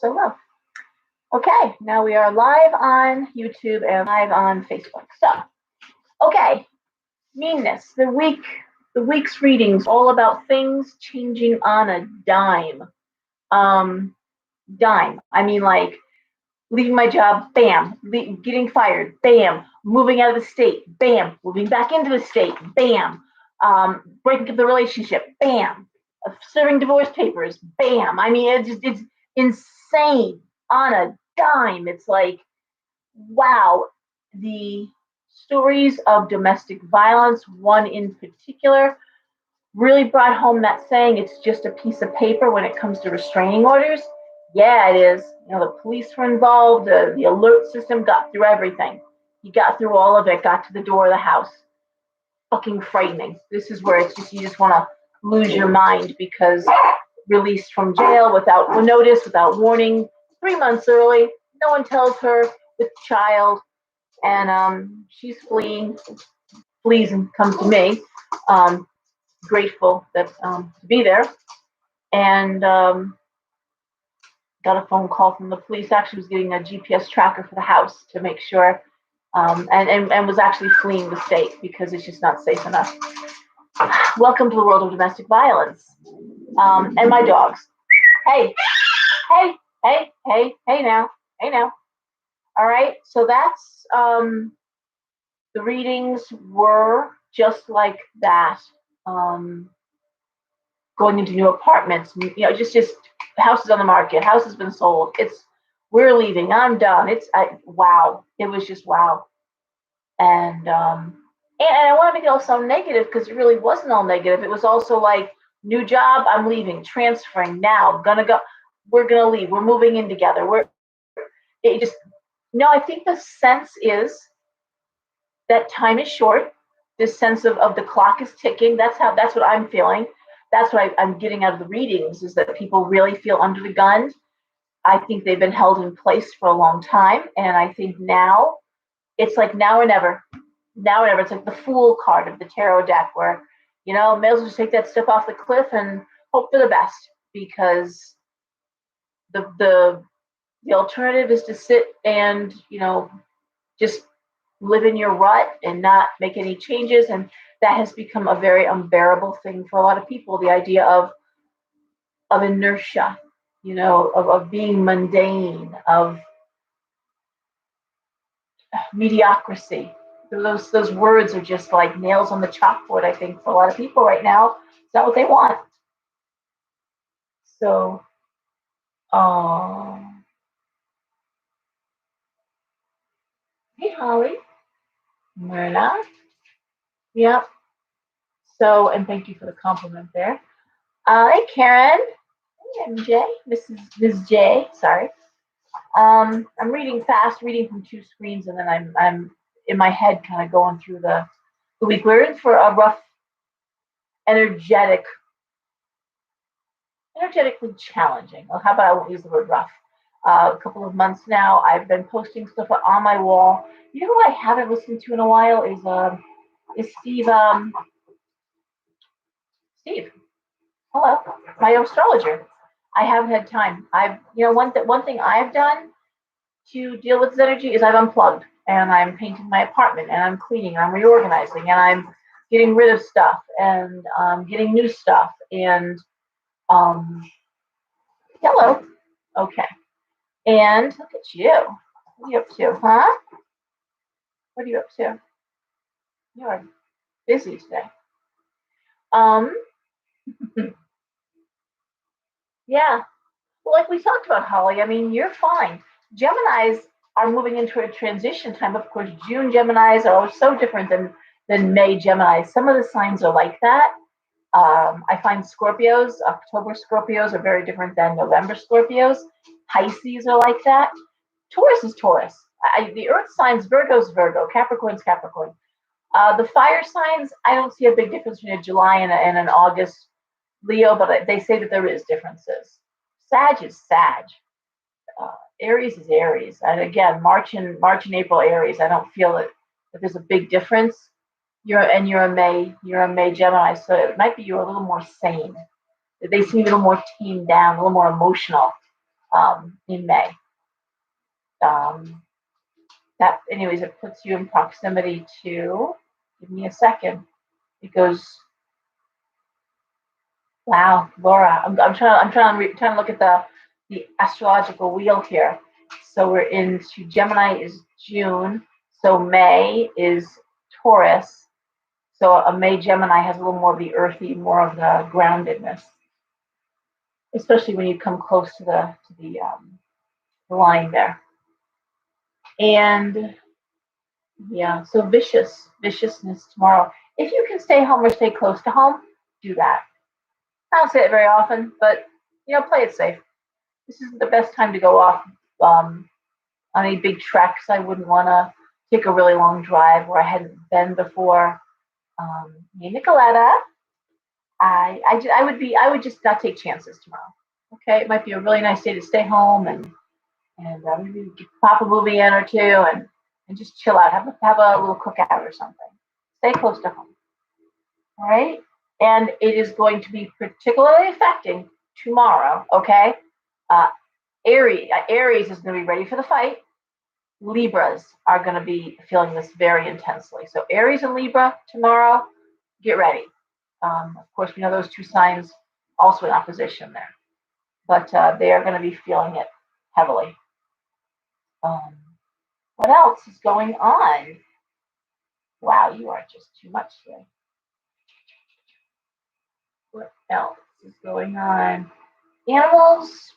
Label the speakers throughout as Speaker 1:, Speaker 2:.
Speaker 1: so love. Okay, now we are live on YouTube and live on Facebook. So, okay, meanness. The week's readings all about things changing on a dime. Dime. I mean, like leaving my job, bam. Getting fired, bam. Moving out of the state, bam. Moving back into the state, bam. Breaking up the relationship, bam. Serving divorce papers, bam. I mean, it's insane on a dime. It's like, wow. The stories of domestic violence, one in particular, really brought home that saying, it's just a piece of paper when it comes to restraining orders. Yeah, it is. You know, the police were involved, the alert system got through everything. He got through all of it, got to the door of the house. Fucking frightening. This is where it's just, you just want to lose your mind, because released from jail without notice, without warning, 3 months early, no one tells her, with child, and she's flees and comes to me. Grateful that to be there, and got a phone call from the police. Actually was getting a GPS tracker for the house to make sure, and was actually fleeing the state because it's just not safe enough. Welcome to the world of domestic violence. And my dogs. Hey now. All right, so that's the readings were just like that. Going into new apartments, just houses on the market, house has been sold. We're leaving. I'm done. Wow. It was just wow. And I want to make it all sound negative, because it really wasn't all negative. It was also like, new job, I'm leaving, transferring now, gonna go. We're gonna leave. We're moving in together. I think the sense is that time is short. This sense of the clock is ticking. That's what I'm feeling. That's what I'm getting out of the readings, is that people really feel under the gun. I think they've been held in place for a long time. And I think now it's like now or never. Now or never. It's like the Fool card of the tarot deck, where, may as well just take that step off the cliff and hope for the best, because the alternative is to sit and, just live in your rut and not make any changes. And that has become a very unbearable thing for a lot of people. The idea of inertia, of being mundane, of mediocrity. Those words are just like nails on the chalkboard, I think, for a lot of people right now. It's not what they want. So, hey, Holly. Myrna. Yep. So, and thank you for the compliment there. Hey, Karen. Hey, MJ. Mrs. J. Sorry. I'm reading fast, reading from 2 screens, and then I'm in my head kind of going through the week. We're in for a rough, energetically challenging. Well, how about I won't use the word rough? A couple of months now, I've been posting stuff on my wall. You know who I haven't listened to in a while is Steve. Steve, hello, my astrologer. I haven't had time. One thing I've done to deal with this energy is I've unplugged, and I'm painting my apartment, and I'm cleaning, and I'm reorganizing, and I'm getting rid of stuff, and getting new stuff, and hello, okay, and look at you. What are you up to, huh? What are you up to? You are busy today. Yeah. Well, like we talked about, Holly, I mean, you're fine. Geminis are moving into a transition time. Of course, June Geminis are so different than May Geminis. Some of the signs are like that. I find Scorpios, October Scorpios are very different than November Scorpios. Pisces are like that. Taurus is Taurus. The earth signs, Virgo's Virgo, Capricorn's Capricorn. The fire signs, I don't see a big difference between a July and an August Leo, but they say that there is differences. Sag is Sag. Aries is Aries. And again, March and April Aries, I don't feel that there's a big difference. You're a May Gemini, so it might be you're a little more sane. They seem a little more tamed down, a little more emotional. in May. That, anyways, it puts you in proximity to, give me a second. It goes, wow, Laura, I'm trying to look at the astrological wheel here. So we're into Gemini is June. So May is Taurus. So a May Gemini has a little more of the earthy, more of the groundedness, especially when you come close to the line there. And yeah, so viciousness tomorrow. If you can stay home or stay close to home, do that. I don't say it very often, but play it safe. This isn't the best time to go off on any big treks. I wouldn't want to take a really long drive where I hadn't been before. Hey, Nicoletta, I would just not take chances tomorrow. Okay, it might be a really nice day to stay home and maybe pop a movie in or two and just chill out. Have a little cookout or something. Stay close to home. All right, and it is going to be particularly affecting tomorrow. Okay, Aries is going to be ready for the fight. Libras are going to be feeling this very intensely. So Aries and Libra tomorrow, get ready. Of course, we know those two signs also in opposition there, but they are going to be feeling it heavily. What else is going on? Wow, you are just too much today. What else is going on? Animals.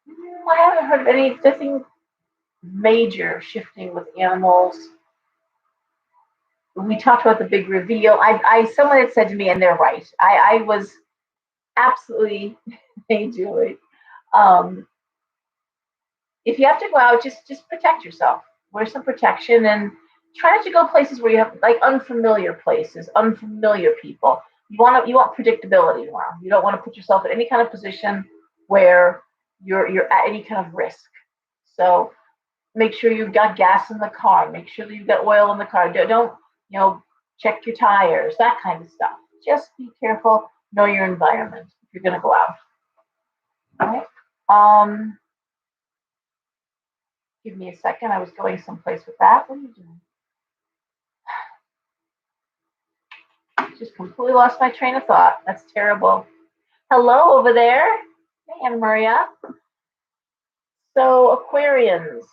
Speaker 1: I haven't heard of anything major shifting with animals. We talked about the big reveal. Someone had said to me, and they're right. I was absolutely, hey Julie. If you have to go out, just protect yourself. Wear some protection and try not to go places where you have like unfamiliar places, unfamiliar people. You want predictability tomorrow. You don't want to put yourself in any kind of position where you're at any kind of risk. So make sure you've got gas in the car. Make sure that you've got oil in the car. Don't check your tires, that kind of stuff. Just be careful. Know your environment if you're going to go out. All right. Give me a second. I was going someplace with that. What are you doing? Just completely lost my train of thought. That's terrible. Hello over there. Hey, Anna Maria. So Aquarians.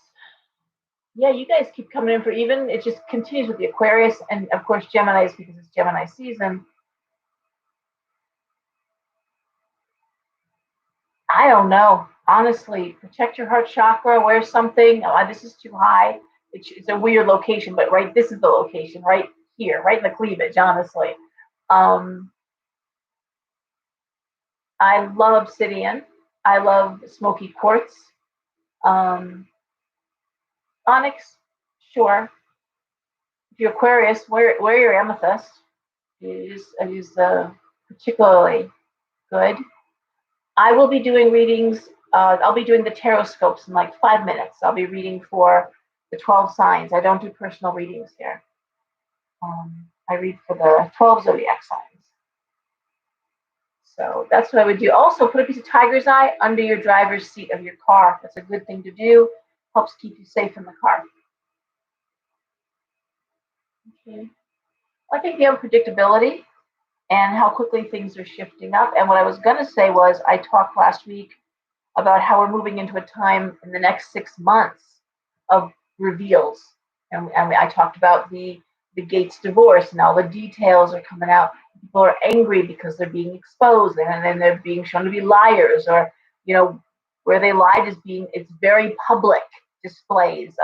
Speaker 1: Yeah, you guys keep coming in for even. It just continues with the Aquarius and of course Gemini's because it's Gemini season. I don't know. Honestly, protect your heart chakra. Wear something. Oh, this is too high. It's a weird location, but right, this is the location right here, right in the cleavage. Honestly, I love obsidian. I love smoky quartz. Onyx, sure. If you're Aquarius, wear your amethyst. It is particularly good. I will be doing readings. I'll be doing the Tarotscopes in like 5 minutes. I'll be reading for the 12 signs. I don't do personal readings here. I read for the 12 zodiac signs. So that's what I would do. Also, put a piece of tiger's eye under your driver's seat of your car. That's a good thing to do. Helps keep you safe in the car. Okay. I think the unpredictability and how quickly things are shifting up. And what I was going to say was, I talked last week about how we're moving into a time in the next 6 months of reveals. And I talked about the Gates divorce and all the details are coming out. People are angry because they're being exposed and then they're being shown to be liars, or where they lied it's very public displays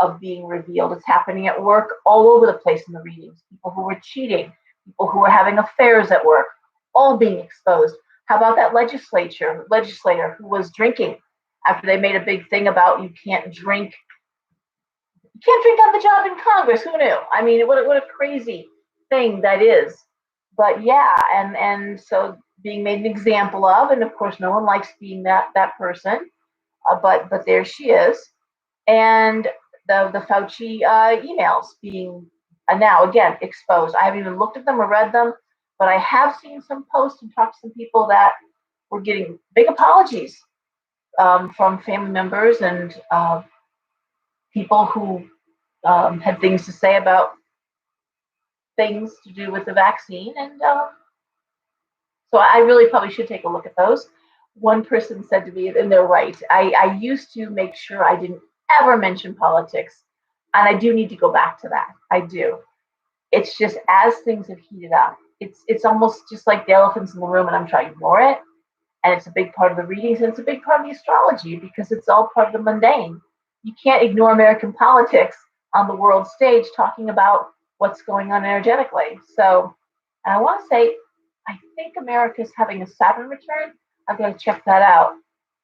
Speaker 1: of being revealed. It's happening at work all over the place in the readings. People who were cheating, people who were having affairs at work, all being exposed. How about that legislator who was drinking after they made a big thing about you can't drink on the job in Congress? Who knew? I mean, what a crazy thing that is. But yeah, and so being made an example of, and of course no one likes being that person, but there she is. And the Fauci emails being now again exposed. I haven't even looked at them or read them, but I have seen some posts and talked to some people that were getting big apologies from family members and people who had things to say about things to do with the vaccine. And so I really probably should take a look at those. One person said to me, and they're right, I used to make sure I didn't ever mention politics. And I do need to go back to that. I do. It's just as things have heated up, it's almost just like the elephants in the room, and I'm trying to ignore it. And it's a big part of the readings, and it's a big part of the astrology because it's all part of the mundane. You can't ignore American politics on the world stage talking about what's going on energetically. So, and I want to say, I think America's having a Saturn return. I'm going to check that out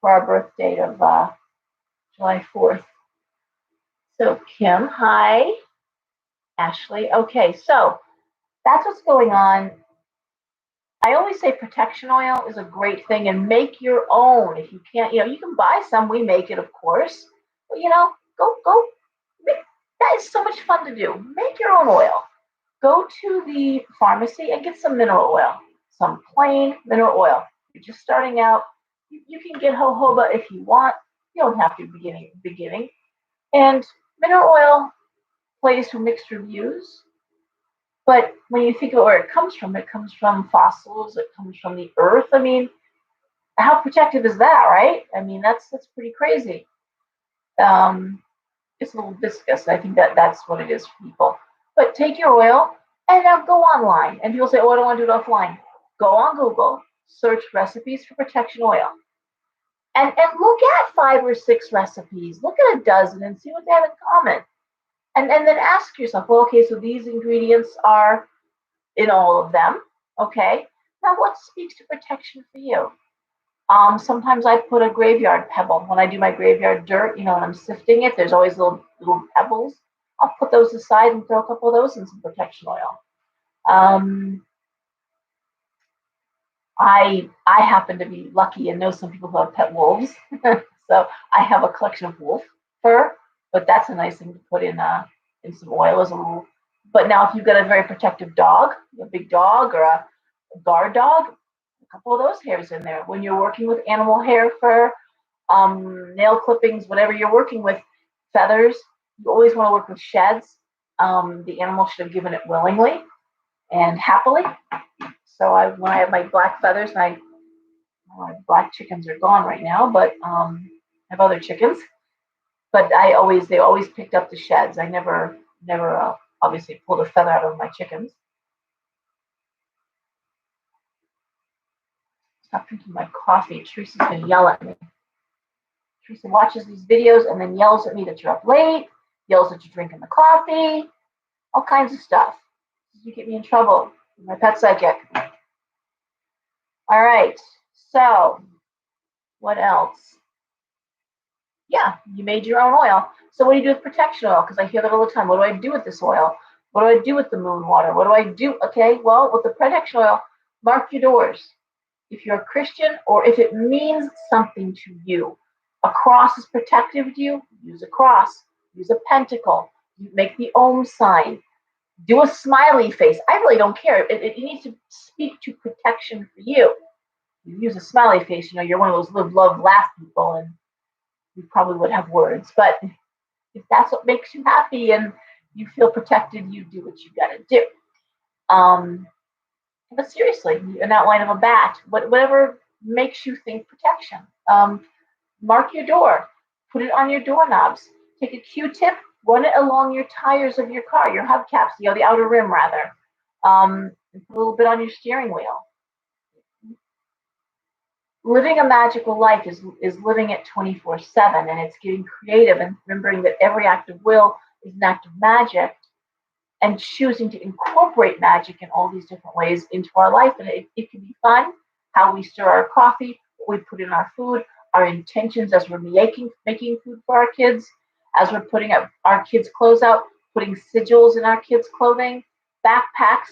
Speaker 1: for our birth date of July 4th. So, Kim, hi. Ashley. Okay, so that's what's going on. I always say protection oil is a great thing, and make your own. If you can't, you can buy some. We make it, of course. But go. Make, that is so much fun to do. Make your own oil. Go to the pharmacy and get some mineral oil, some plain mineral oil. You're just starting out. You can get jojoba if you want. You don't have to beginning. And mineral oil plays for mixed reviews. But when you think of where it comes from fossils, it comes from the earth. I mean, how protective is that, right? I mean, that's pretty crazy. It's a little viscous. I think that's what it is for people. But take your oil and now go online. And people say, "Oh, I don't want to do it offline." Go on Google, search recipes for protection oil, and look at 5 or 6 recipes. Look at a dozen and see what they have in common. And then ask yourself, well, okay, so these ingredients are in all of them. Okay. Now, what speaks to protection for you? Sometimes I put a graveyard pebble when I do my graveyard dirt. When I'm sifting it, there's always little pebbles. I'll put those aside and throw a couple of those in some protection oil. I happen to be lucky and know some people who have pet wolves, so I have a collection of wolf fur. But that's a nice thing to put in some oil as a little. But now, if you've got a very protective dog, a big dog or a guard dog, a couple of those hairs in there. When you're working with animal hair, fur, nail clippings, whatever you're working with, feathers, you always want to work with sheds. The animal should have given it willingly and happily. So when I have my black feathers, my black chickens are gone right now, but I have other chickens. But they always picked up the sheds. I never obviously pulled a feather out of my chickens. Stop drinking my coffee. Teresa's gonna yell at me. Teresa watches these videos and then yells at me that you're up late, yells that you're drinking the coffee, all kinds of stuff. You get me in trouble. My pet psychic. All right. So, what else? Yeah, you made your own oil. So what do you do with protection oil? Because I hear that all the time. What do I do with this oil? What do I do with the moon water? What do I do? Okay, well, with the protection oil, mark your doors. If you're a Christian or if it means something to you, a cross is protective to you, use a cross. Use a pentacle. You make the Om sign. Do a smiley face. I really don't care. It needs to speak to protection for you. You use a smiley face, you're one of those live, love, laugh people, and you probably would have words. But if that's what makes you happy and you feel protected, you do what you got to do. But seriously, an outline of a bat, whatever makes you think protection. Mark your door. Put it on your doorknobs. Take a Q-tip, run it along your tires of your car, your hubcaps, the outer rim rather. And put a little bit on your steering wheel. Living a magical life is living it 24/7, and it's getting creative and remembering that every act of will is an act of magic, and choosing to incorporate magic in all these different ways into our life. And it can be fun, how we stir our coffee, what we put in our food, our intentions as we're making food for our kids, as we're putting up our kids' clothes out, putting sigils in our kids' clothing, backpacks,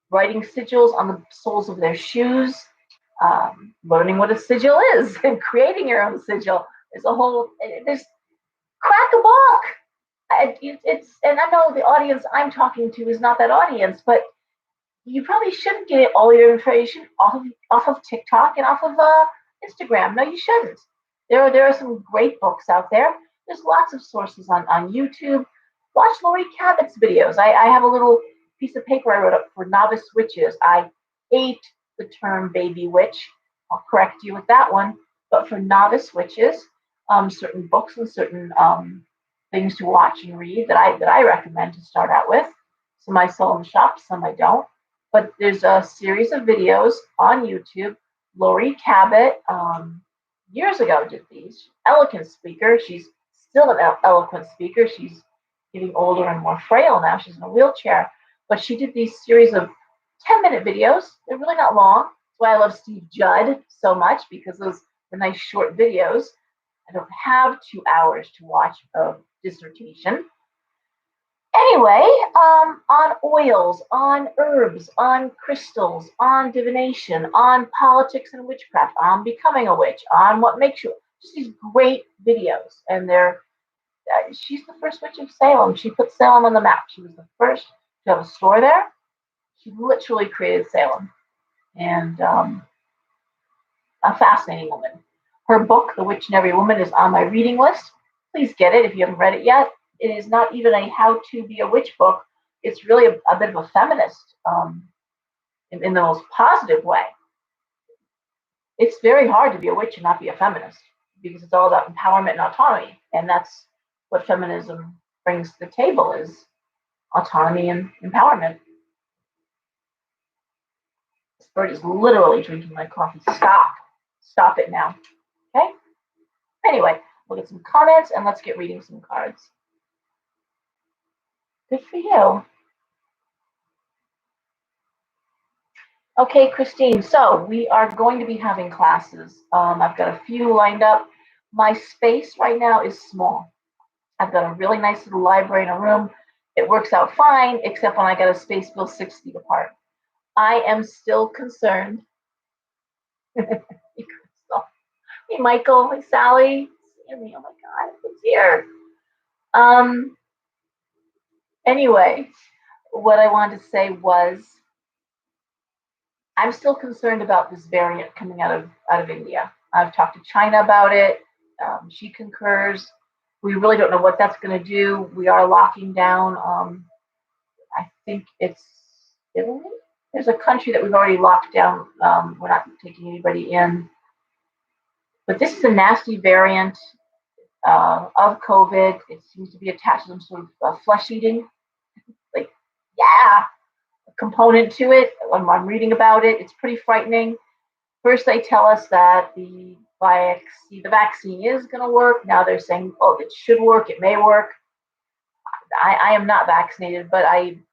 Speaker 1: writing sigils on the soles of their shoes, learning what a sigil is and creating your own sigil. There's crack a book. And I know the audience I'm talking to is not that audience, but you probably shouldn't get all your information off of TikTok and off of Instagram. No, you shouldn't. There are some great books out there. There's lots of sources on YouTube. Watch Lori Cabot's videos. I have a little piece of paper I wrote up for novice witches. I hate the term baby witch. I'll correct you with that one. But for novice witches, certain books and certain things to watch and read that I recommend to start out with. Some I sell in the shop, some I don't. But there's a series of videos on YouTube. Lori Cabot, years ago did these. Eloquent speaker. She's still an eloquent speaker. She's getting older and more frail now. She's in a wheelchair. But she did these series of 10-minute videos. They're really not long. That's why I love Steve Judd so much, because those are nice short videos. I don't have 2 hours to watch a dissertation. Anyway, on oils, on herbs, on crystals, on divination, on politics and witchcraft, on becoming a witch, on what makes you, just these great videos. And she's the first witch of Salem. She put Salem on the map. She was the first to have a store there. She literally created Salem. And a fascinating woman. Her book, The Witch in Every Woman, is on my reading list. Please get it if you haven't read it yet. It is not even a how to be a witch book. It's really a bit of a feminist in the most positive way. It's very hard to be a witch and not be a feminist, because it's all about empowerment and autonomy. And that's what feminism brings to the table, is autonomy and empowerment. This bird is literally drinking my coffee. Stop it now. Okay? Anyway, we'll get some comments and let's get reading some cards. Good for you. Okay, Christine, so we are going to be having classes. I've got a few lined up. My space right now is small. I've got a really nice little library in a room. It works out fine, except when I got a space bill 6 feet apart. I am still concerned. Hey, Michael. Hey, Sally. Sammy. Oh my God, it's here. Anyway, what I wanted to say was, I'm still concerned about this variant coming out of India. I've talked to China about it. She concurs. We really don't know what that's going to do. We are locking down. I think it's Italy. There's a country that we've already locked down. We're not taking anybody in. But this is a nasty variant of COVID. It seems to be attached to some sort of flesh eating, like, yeah, component to it. I'm reading about it. It's pretty frightening. First, they tell us that the vaccine is going to work. Now they're saying, oh, it should work. It may work. I am not vaccinated, but I'm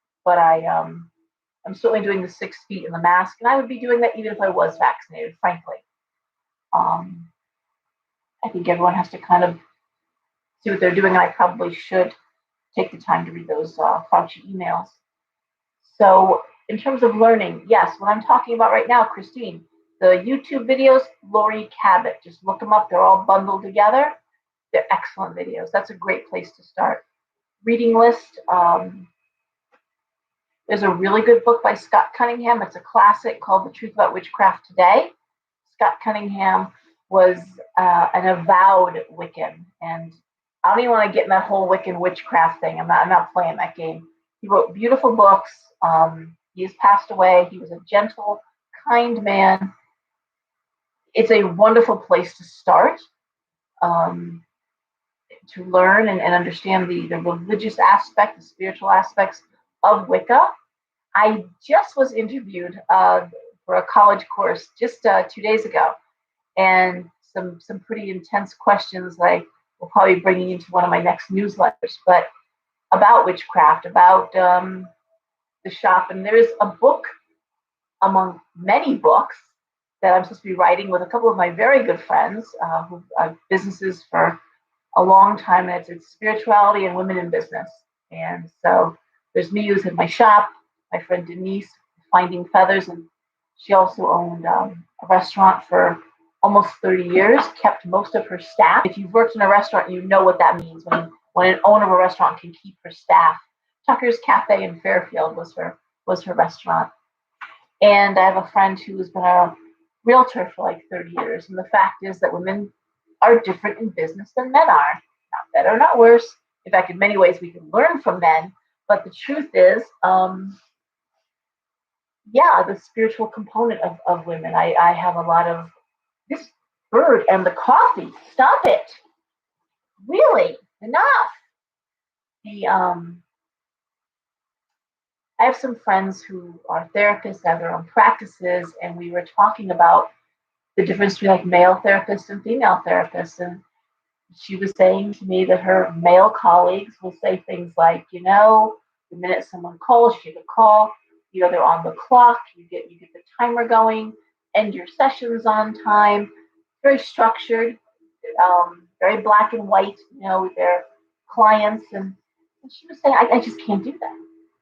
Speaker 1: certainly doing the 6 feet and the mask, and I would be doing that even if I was vaccinated, frankly. I think everyone has to kind of see what they're doing, and I probably should take the time to read those Fauci emails. So in terms of learning, yes, what I'm talking about right now, Christine, the YouTube videos, Lori Cabot, just look them up. They're all bundled together. They're excellent videos. That's a great place to start. Reading list. There's a really good book by Scott Cunningham. It's a classic called The Truth About Witchcraft Today. Scott Cunningham was an avowed Wiccan, and I don't even want to get in that whole Wiccan witchcraft thing. I'm not playing that game. He wrote beautiful books. He has passed away. He was a gentle, kind man. It's a wonderful place to start, to learn and understand the religious aspect, the spiritual aspects of Wicca. I just was interviewed for a college course just 2 days ago, and some pretty intense questions I will probably be bringing into one of my next newsletters, but about witchcraft, about the shop. And there is a book among many books that I'm supposed to be writing with a couple of my very good friends who have businesses for a long time, and it's spirituality and women in business. And so there's me who's in my shop, my friend Denise, Finding Feathers, and she also owned a restaurant for almost 30 years, kept most of her staff. If you've worked in a restaurant, you know what that means when an owner of a restaurant can keep her staff. Tucker's Cafe in Fairfield was her restaurant. And I have a friend who has been a realtor for like 30 years. And the fact is that women are different in business than men are. Not better, not worse. In fact, in many ways, we can learn from men. But the truth is, yeah, the spiritual component of women. I have a lot of this bird and the coffee. Stop it. Really, enough. The I have some friends who are therapists, have their own practices, and we were talking about the difference between like male therapists and female therapists. And she was saying to me that her male colleagues will say things like, the minute someone calls, you get a call, they're on the clock, you get the timer going, end your sessions on time, very structured, very black and white, with their clients. And she was saying, I just can't do that.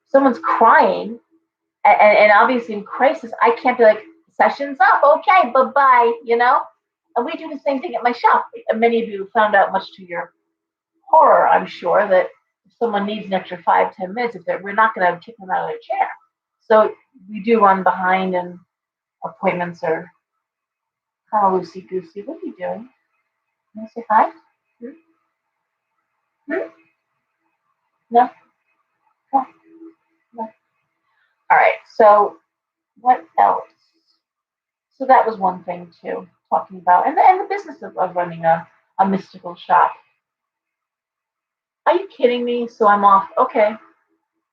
Speaker 1: Someone's crying, and obviously in crisis, I can't be like, session's up, okay, bye-bye, And we do the same thing at my shop. Many of you found out, much to your horror, I'm sure, that if someone needs an extra 5-10 minutes, we're not going to kick them out of their chair. So we do run behind, and appointments are kind of loosey-goosey. What are you doing? Want to say hi? Hmm? Hmm? No? No? No? All right, so what else? So that was one thing, too, talking about, and the business of running a mystical shop. Are you kidding me? So I'm off. Okay.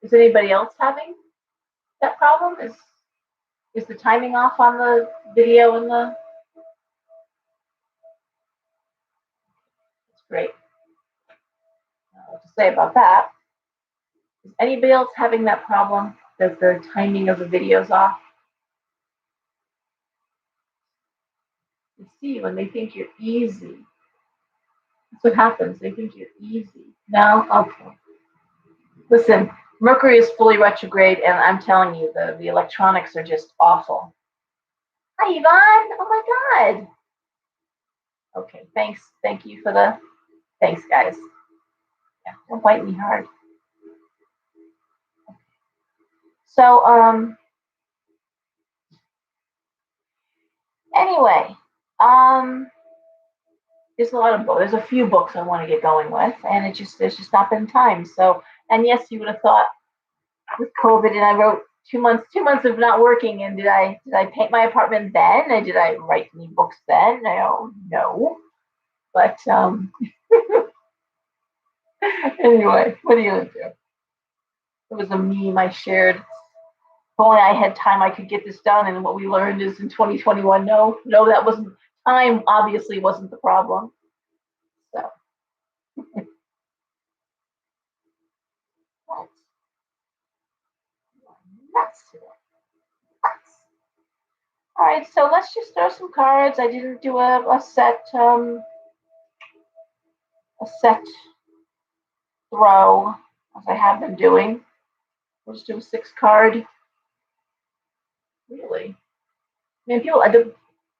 Speaker 1: Is anybody else having that problem? Is the timing off on the video and the? That's great. What to say about that? Is anybody else having that problem? That the timing of the videos off? You see, when they think you're easy, that's what happens. They think you're easy. No? Okay. Listen, Mercury is fully retrograde, and I'm telling you, the electronics are just awful. Hi, Yvonne. Oh my God. Okay, thanks. Thank you for the. Thanks, guys. Yeah, don't bite me hard. So, anyway, there's a few books I want to get going with, and there's just not been time. So, and yes, you would have thought with COVID, and I wrote 2 months of not working, and did I paint my apartment then, and did I write any books then? No, but anyway, what are you gonna do? It was a meme I shared. If only I had time, I could get this done. And what we learned is in 2021, no, that wasn't time. Obviously, wasn't the problem. So, that's it. All right, so let's just throw some cards. I didn't do a set throw as I have been doing. We'll just do a 6-card. Really, the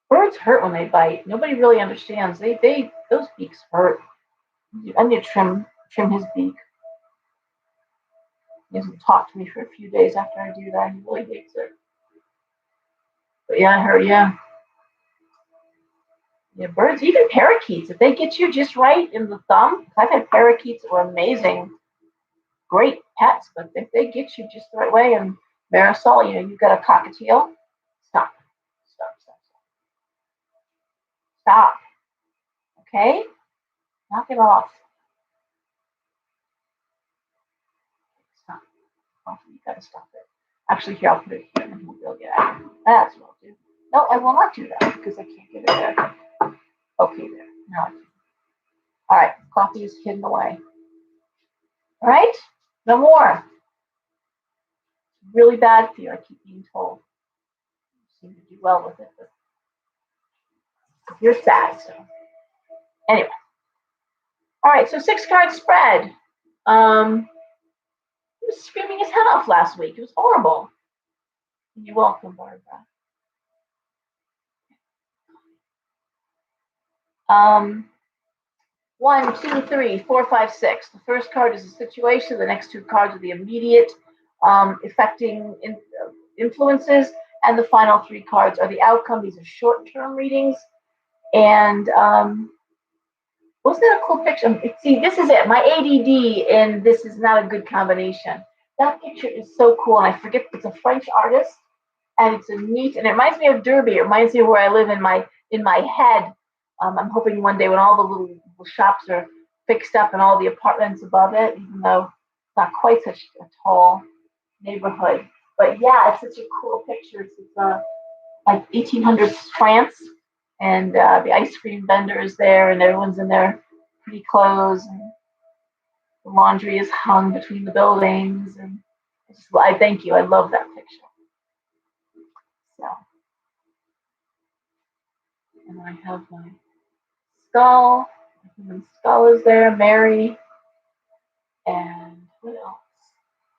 Speaker 1: birds hurt when they bite. Nobody really understands. Those beaks hurt. I need to trim his beak. He hasn't talked to me for a few days after I do that. He really hates it. But yeah, I heard, yeah. Yeah, birds, even parakeets, if they get you just right in the thumb, I've had parakeets that were amazing, great pets, but if they get you just the right way, and Marisol, you've got a cockatiel, stop. Okay? Knock it off. Stop. You gotta stop it. Actually, here, I'll put it here, and we'll get out. That's what I'll do. No, I will not do that, because I can't get it there. Okay, there. Now I can. All right, coffee is hidden away. All right, no more. Really bad for you, I keep being told. You seem to do well with it, but you're sad, so. Anyway. All right, so 6-card spread. He was screaming his head off last week. It was horrible. You're welcome, Barbara. 1, 2, 3, 4, 5, 6. The first card is a situation. The next 2 cards are the immediate affecting influences, and the final 3 cards are the outcome. These are short-term readings, and Wasn't that a cool picture? See, this is it. My ADD and this is not a good combination. That picture is so cool, and I forget it's a French artist, and it's a neat, and it reminds me of Derby. It reminds me of where I live in my head. I'm hoping one day when all the little shops are fixed up and all the apartments above it, even though it's not quite such a tall neighborhood. But yeah, it's such a cool picture. It's like 1800s France, and the ice cream vendor is there, and everyone's in their pretty clothes, and the laundry is hung between the buildings. And I thank you. I love that picture. So, and I have my skull. The human skull is there. Mary, and what else?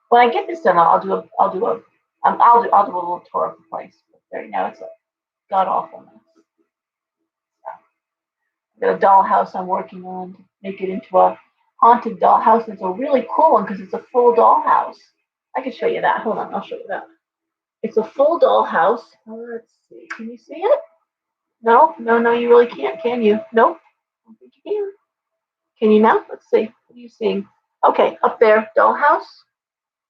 Speaker 1: When I get this done, I'll do a little tour of the place. But right now, it's a god awfulness. I've got a dollhouse I'm working on to make it into a haunted dollhouse. It's a really cool one because it's a full dollhouse. I can show you that. Hold on, I'll show you that. It's a full dollhouse. Let's see. Can you see it? No, you really can't, can you? Nope. I don't think you can. Can you now? Let's see. What are you seeing? Okay, up there, dollhouse.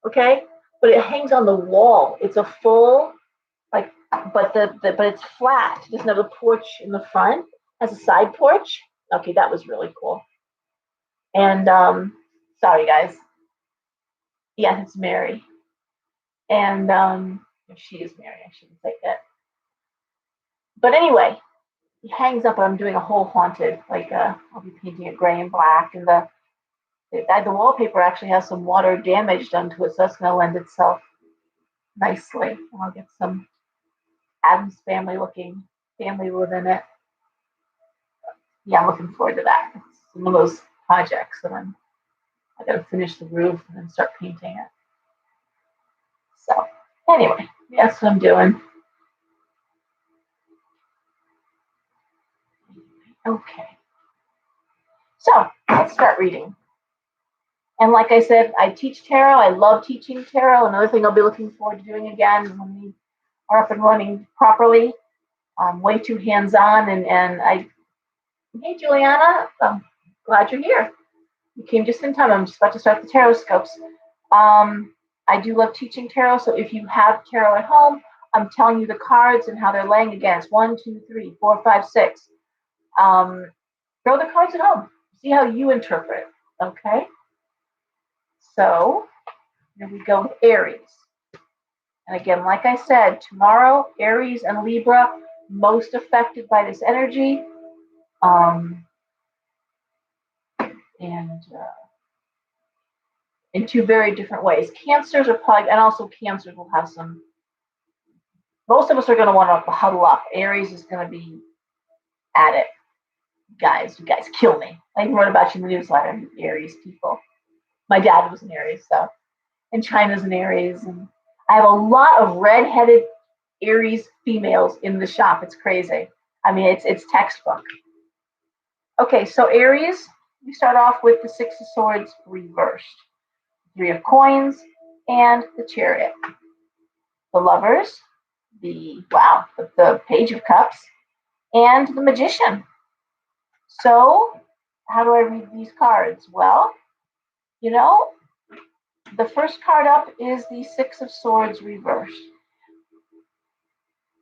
Speaker 1: Okay, but it hangs on the wall. It's a full, like, but but it's flat. It doesn't have a porch in the front. It has a side porch. Okay, that was really cool. And sorry guys. Yeah, it's Mary. And she is Mary. I shouldn't say that. But anyway, it hangs up. I'm doing a whole haunted. Like I'll be painting it gray and black, and the wallpaper actually has some water damage done to it, so that's going to lend itself nicely. I'll get some Adam's family looking family within it. Yeah, I'm looking forward to that. It's one of those projects that I got to finish the roof and then start painting it. So anyway, that's what I'm doing. Okay. So let's start reading. And like I said, I teach tarot. I love teaching tarot. Another thing I'll be looking forward to doing again when we are up and running properly. I'm way too hands-on, and hey Juliana, I'm glad you're here. You came just in time. I'm just about to start the Tarotscopes. I do love teaching tarot, so if you have tarot at home, I'm telling you the cards and how they're laying against 1, 2, 3, 4, 5, 6. Throw the cards at home. See how you interpret. Okay. So here we go with Aries. And again, like I said, tomorrow, Aries and Libra, most affected by this energy. And in two very different ways. Cancers are probably, and also Cancers will have some, most of us are going to want to huddle up. Aries is going to be at it. You guys kill me. I even wrote about you in the newsletter, Aries people. My dad was an Aries, so, and China's an Aries. And I have a lot of red-headed Aries females in the shop. It's crazy. I mean, it's textbook. Okay, so Aries, we start off with the Six of Swords reversed, Three of Coins, and the Chariot. The Lovers, the Page of Cups, and the Magician. So, how do I read these cards? Well, the first card up is the Six of Swords reversed.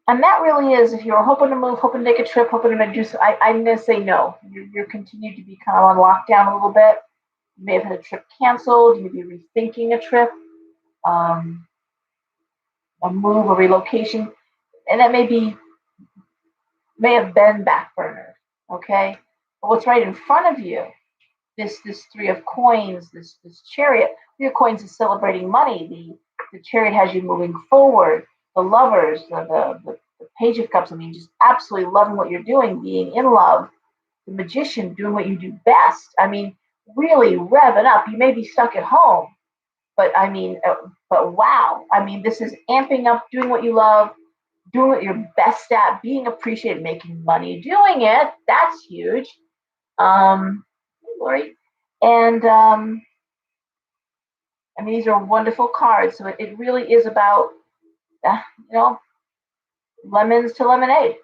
Speaker 1: And that really is, if you're hoping to move, hoping to make a trip, hoping to do so, I'm going to say no. You're continued to be kind of on lockdown a little bit. You may have had a trip canceled. You may be rethinking a trip, a move, a relocation. And that may have been backburnered, okay? But what's right in front of you, this Three of Coins, this Chariot. Three of Coins is celebrating money. The Chariot has you moving forward. The Lovers, the Page of Cups, I mean, just absolutely loving what you're doing, being in love. The Magician, doing what you do best. I mean, really revving up. You may be stuck at home, but wow. I mean, this is amping up, doing what you love, doing what you're best at, being appreciated, making money, doing it. That's huge. Lori. And I mean, these are wonderful cards. So it really is about, lemons to lemonade.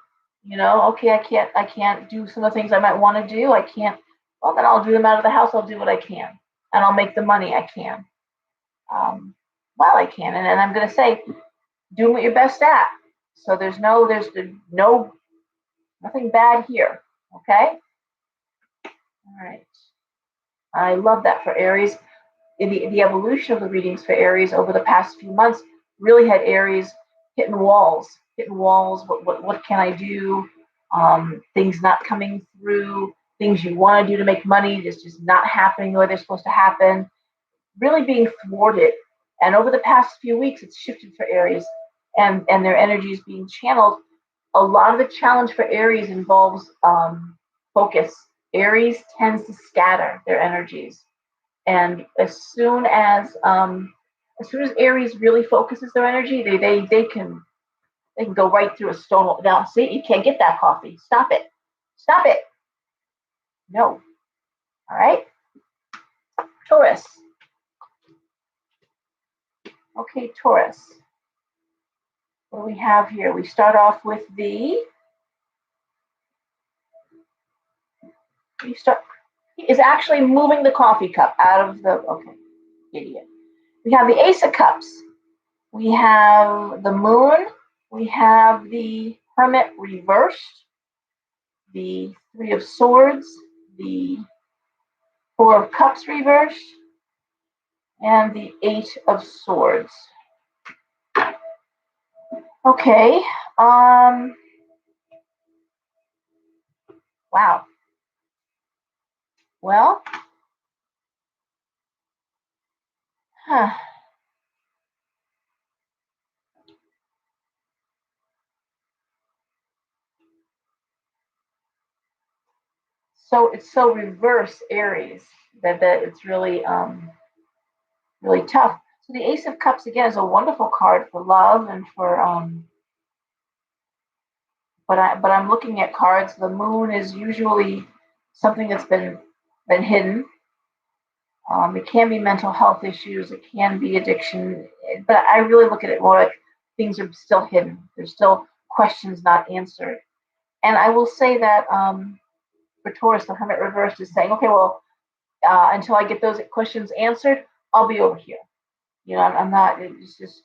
Speaker 1: Okay, I can't do some of the things I might want to do. I can't well, then I'll do them out of the house. I'll do what I can, and I'll make the money I can while I can. And I'm going to say, do what you're best at. So there's no nothing bad here. Okay. All right. I love that for Aries. The evolution of the readings for Aries over the past few months really had Aries hitting walls. What can I do? Things not coming through. Things you want to do to make money just not happening the way they're supposed to happen. Really being thwarted. And over the past few weeks, it's shifted for Aries, and their energy is being channeled. A lot of the challenge for Aries involves focus. Aries tends to scatter their energies, and as soon as Aries really focuses their energy, they can go right through a stone wall. Now, see, you can't get that coffee. Stop it. Stop it. No. All right. Taurus. Okay, Taurus. What do we have here? We start off with is actually moving the coffee cup out of the, okay, idiot. We have the Ace of Cups. We have the Moon. We have the Hermit reversed. The Three of Swords. The Four of Cups reversed. And the Eight of Swords. Okay. Wow. Well. Huh. So it's so reverse Aries that it's really really tough. So the Ace of Cups again is a wonderful card for love and for but I'm looking at cards. The Moon is usually something that's been hidden. It can be mental health issues. It can be addiction. But I really look at it more like things are still hidden. There's still questions not answered. And I will say that for Taurus, the Hermit reversed is saying, okay, well, until I get those questions answered, I'll be over here. I'm not. It's just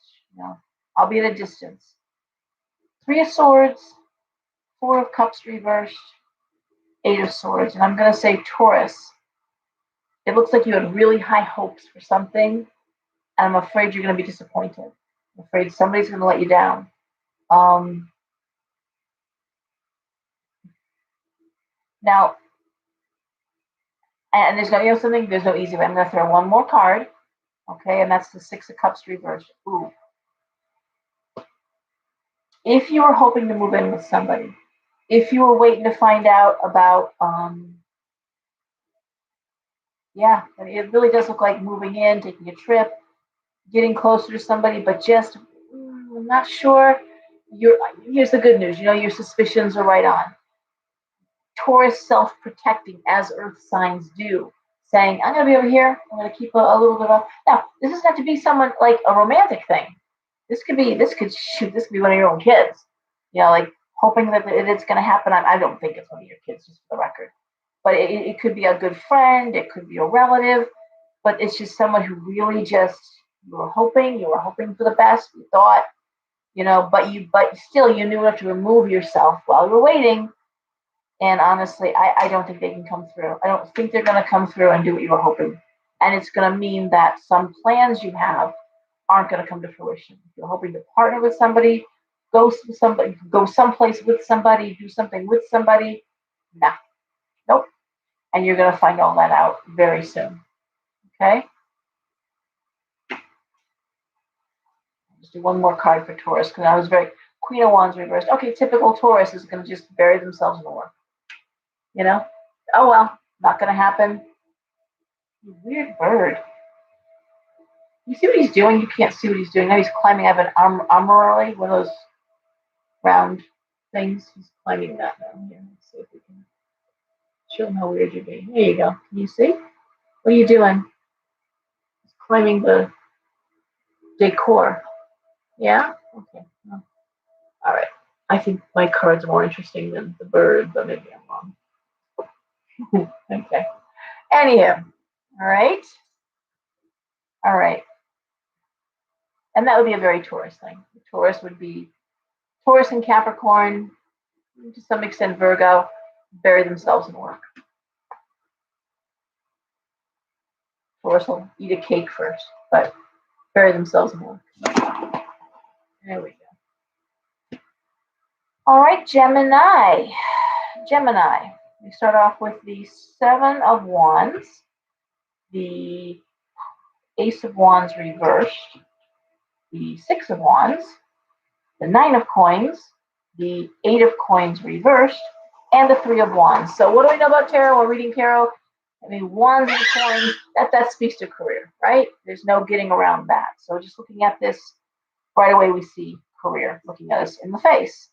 Speaker 1: I'll be at a distance. Three of Swords, Four of Cups reversed, Eight of Swords, and I'm going to say Taurus. It looks like you had really high hopes for something, and I'm afraid you're going to be disappointed. I'm afraid somebody's going to let you down. Now, and there's no, something. There's no easy way. I'm going to throw one more card, okay, and that's the Six of Cups reversed. Ooh. If you were hoping to move in with somebody, if you were waiting to find out about, yeah, it really does look like moving in, taking a trip, getting closer to somebody, but just I'm not sure. Here's the good news. Your suspicions are right on. Taurus self-protecting as Earth signs do, saying, I'm going to be over here. I'm going to keep a little bit of. Now, this doesn't have to be someone like a romantic thing. This could be one of your own kids. Like hoping that it's going to happen. I don't think it's one of your kids, just for the record. But it could be a good friend. It could be a relative. But it's just someone who really just you were hoping for the best. You thought, but still you knew enough to remove yourself while you were waiting. And honestly, I don't think they can come through. I don't think they're going to come through and do what you were hoping. And it's going to mean that some plans you have aren't going to come to fruition. If you're hoping to partner with somebody, go someplace with somebody, do something with somebody, nah, nope. And you're going to find all that out very soon. Okay? Just do one more card for Taurus because I was Queen of Wands reversed. Okay, typical Taurus is going to just bury themselves in the work. Oh well, not going to happen. Weird bird. You see what he's doing? You can't see what he's doing. Now he's climbing out of an armory, one of those round things. He's climbing that now. Here, let's see if we can show him how weird you're being. There you go. Can you see? What are you doing? He's climbing the decor. Yeah? Okay. Well, all right. I think my card's more interesting than the bird, but maybe I'm wrong. Okay. Anywho, all right. All right. And that would be a very Taurus thing. Taurus would be Taurus and Capricorn, to some extent Virgo, bury themselves in work. Taurus will eat a cake first, but bury themselves in work. There we go. All right, Gemini. Gemini. We start off with the Seven of Wands, the Ace of Wands reversed, the Six of Wands, the Nine of Coins, the Eight of Coins reversed, and the Three of Wands. So what do we know about tarot? We're reading tarot. I mean, wands and coins, that speaks to career, right? There's no getting around that. So just looking at this, right away we see career looking at us in the face.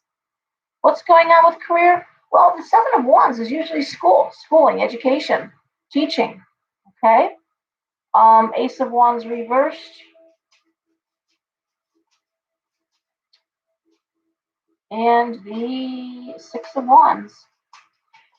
Speaker 1: What's going on with career? Well, the Seven of Wands is usually schooling, education, teaching, okay? Ace of Wands reversed. And the Six of Wands.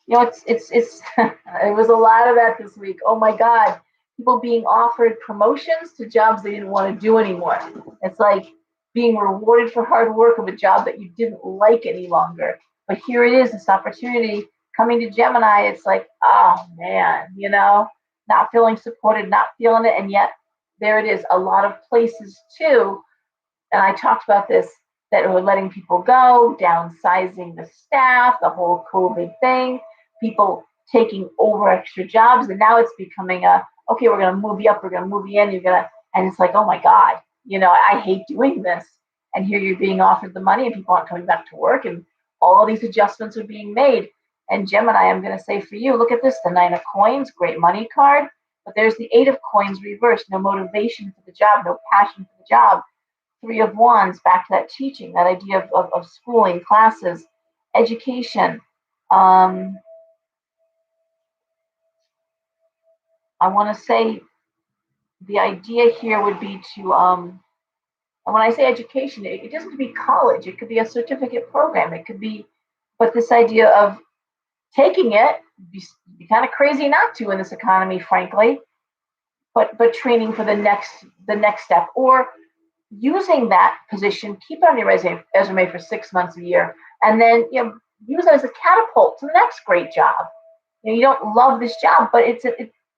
Speaker 1: You know, it's it was a lot of that this week. Oh my God, people being offered promotions to jobs they didn't want to do anymore. It's like being rewarded for hard work of a job that you didn't like any longer. But here it is, this opportunity coming to Gemini. It's like, oh man, you know, not feeling supported, not feeling it, and yet there it is. A lot of places too, and I talked about this, that were letting people go, downsizing the staff, the whole COVID thing, people taking over extra jobs, and now it's becoming okay, we're gonna move you up, we're gonna move you in, and it's like, oh my God, you know, I hate doing this. And here you're being offered the money and people aren't coming back to work, and all these adjustments are being made. And Gemini, I'm gonna say for you, look at this, the Nine of Coins, great money card, but there's the Eight of Coins reversed, no motivation for the job, no passion for the job. Three of Wands, back to that teaching, that idea of schooling, classes, education. I want to say the idea here would be to, and when I say education, it doesn't have to be college. It could be a certificate program. It could be, but this idea of taking it, be kind of crazy not to in this economy, frankly, but training for the next step, or using that position, keep it on your resume for 6 months, a year, and then use it as a catapult to the next great job. You don't love this job, but it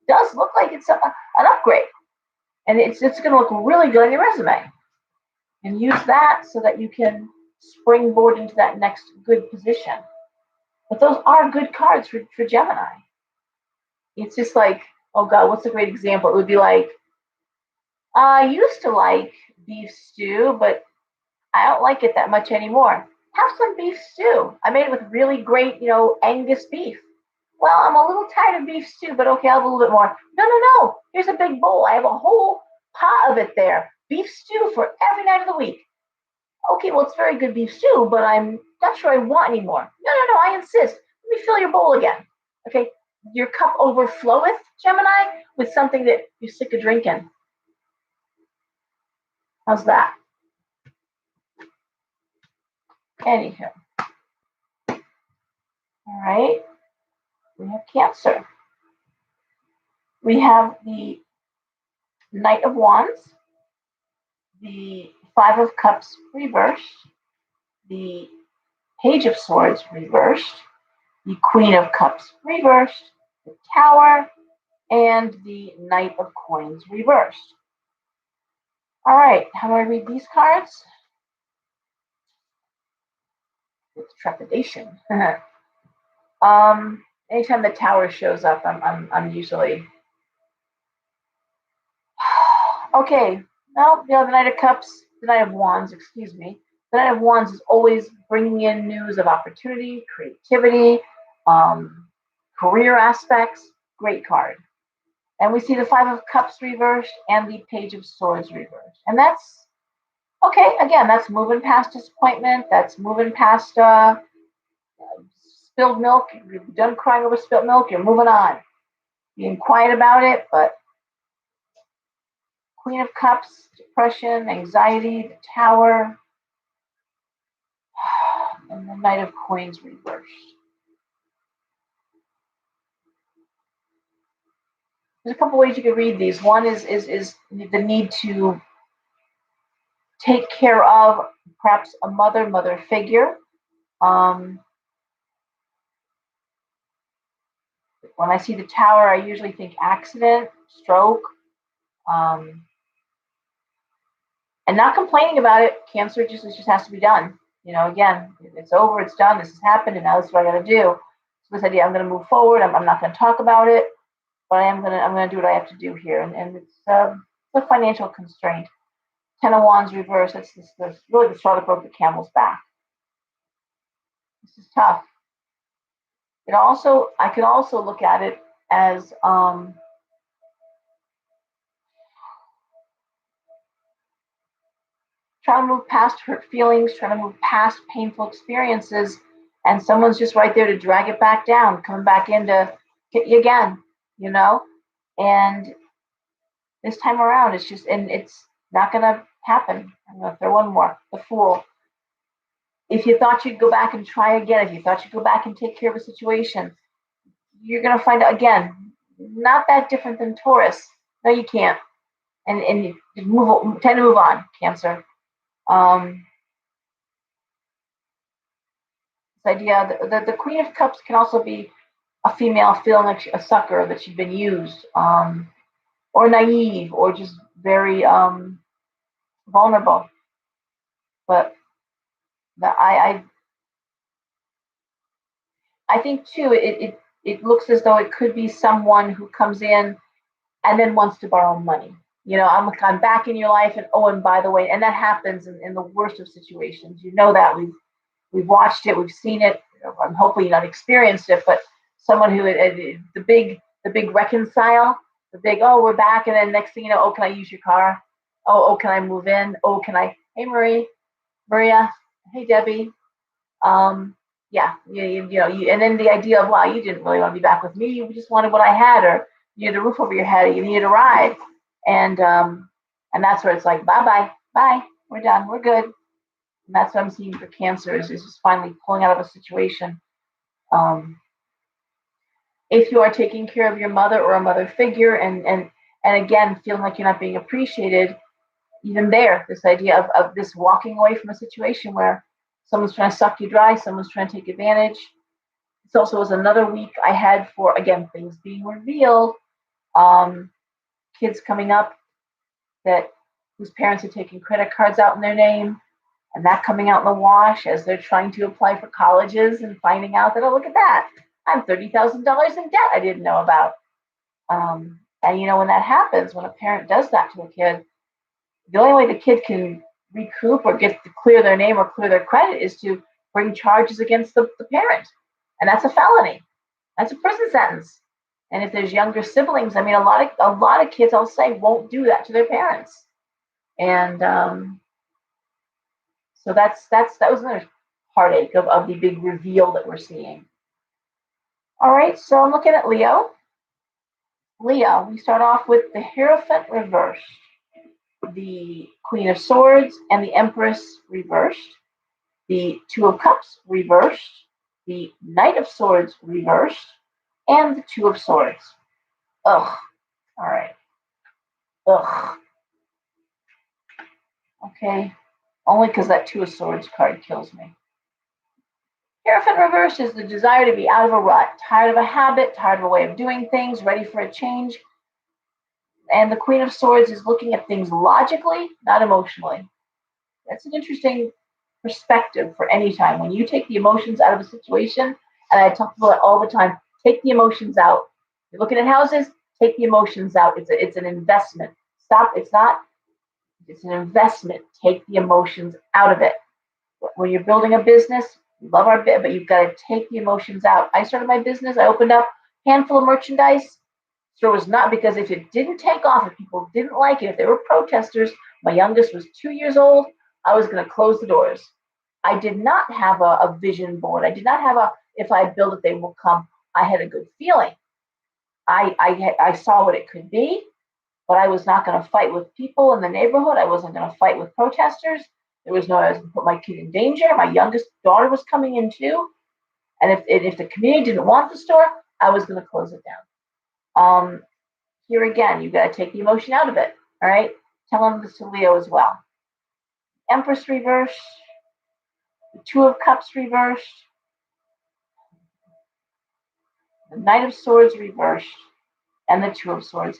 Speaker 1: does look like it's an upgrade, and it's going to look really good on your resume. And use that so that you can springboard into that next good position. But those are good cards for Gemini. It's just like, oh God, what's a great example? It would be like, I used to like beef stew, but I don't like it that much anymore. Have some beef stew. I made it with really great, Angus beef. Well, I'm a little tired of beef stew, but okay, I'll have a little bit more. No. Here's a big bowl. I have a whole pot of it there. Beef stew for every night of the week. Okay, well, it's very good beef stew, but I'm not sure I want any more. No, I insist. Let me fill your bowl again. Okay, your cup overfloweth, Gemini, with something that you're sick of drinking. How's that? Anywho. All right. We have Cancer. We have the Knight of Wands, the Five of Cups reversed, the Page of Swords reversed, the Queen of Cups reversed, the Tower, and the Knight of Coins reversed. All right, how do I read these cards? With trepidation. Anytime the Tower shows up, I'm usually okay. Well, the Knight of Cups, the Knight of Wands, excuse me. The Knight of Wands is always bringing in news of opportunity, creativity, career aspects. Great card. And we see the Five of Cups reversed and the Page of Swords reversed. And that's, okay, again, that's moving past disappointment. That's moving past spilled milk. You're done crying over spilled milk. You're moving on. Being quiet about it, but Queen of Cups, depression, anxiety, the Tower, and the Knight of Coins reversed. there's a couple ways you can read these. One is the need to take care of perhaps a mother figure. When I see the Tower, I usually think accident, stroke, and not complaining about it. Cancer just has to be done. Again, it's over, it's done, this has happened, and now this is what I got to do. So this idea, I'm going to move forward. I'm not going to talk about it, but I'm going to do what I have to do here, and it's a financial constraint. Ten of Wands reverse. That's really the straw that broke the camel's back. This is tough. I could also look at it as trying to move past hurt feelings, trying to move past painful experiences, and someone's just right there to drag it back down, coming back in to get you again, And this time around, it's not going to happen. I'm going to throw one more, the Fool. If you thought you'd go back and try again, if you thought you'd go back and take care of a situation, you're going to find out, again, not that different than Taurus. No, you can't. And you tend to move on, Cancer. This idea that the Queen of Cups can also be a female feeling like a sucker, that she's been used, or naive, or just very vulnerable. But I think too, it looks as though it could be someone who comes in and then wants to borrow money. I'm back in your life, and by the way, and that happens in the worst of situations. That we've watched it, we've seen it. I'm hopefully not experienced it, but someone who the big reconcile, the big, oh, we're back, and then next thing you know, oh, can I use your car? Oh, can I move in? Oh, can I? Hey, Maria. Hey, Debbie. Yeah, and then the idea of, wow, you didn't really want to be back with me. You just wanted what I had, or you needed a roof over your head, or you needed a ride, and that's where it's like, bye, we're done, we're good. And that's what I'm seeing for Cancer is just finally pulling out of a situation. If you are taking care of your mother or a mother figure, and again feeling like you're not being appreciated, even this idea of this walking away from a situation where someone's trying to suck you dry, someone's trying to take advantage. This also was another week I had for, again, things being revealed, kids coming up whose parents are taking credit cards out in their name, and that coming out in the wash as they're trying to apply for colleges and finding out that, oh, look at that, I'm $30,000 in debt I didn't know about. And when that happens, when a parent does that to a kid, the only way the kid can recoup or get to clear their name or clear their credit is to bring charges against the parent. And that's a felony. That's a prison sentence. And if there's younger siblings, a lot of kids, I'll say, won't do that to their parents. And so that was another heartache of the big reveal that we're seeing. All right, so I'm looking at Leo. Leo, we start off with the Hierophant reversed, the Queen of Swords and the Empress reversed, the Two of Cups reversed, the Knight of Swords reversed, and the Two of Swords. Ugh. All right. Ugh. Okay. Only because that Two of Swords card kills me. Hierophant reverse is the desire to be out of a rut, tired of a habit, tired of a way of doing things, ready for a change. And the Queen of Swords is looking at things logically, not emotionally. That's an interesting perspective for any time. When you take the emotions out of a situation, and I talk about it all the time, take the emotions out. You're looking at houses, take the emotions out. It's an investment. It's an investment. Take the emotions out of it. When you're building a business, we love our bit, but you've got to take the emotions out. I started my business, I opened up a handful of merchandise. So it was not because if it didn't take off, if people didn't like it, if they were protesters, my youngest was 2 years old, I was going to close the doors. I did not have a vision board. I did not have if I build it, they will come. I had a good feeling. I saw what it could be, but I was not going to fight with people in the neighborhood. I wasn't going to fight with protesters. I was going to put my kid in danger. My youngest daughter was coming in too. And if the community didn't want the store, I was going to close it down. here again, you got to take the emotion out of it. All right. Telling this to Leo as well. Empress reversed. The Two of Cups reversed. The Knight of Swords reversed. And the Two of Swords.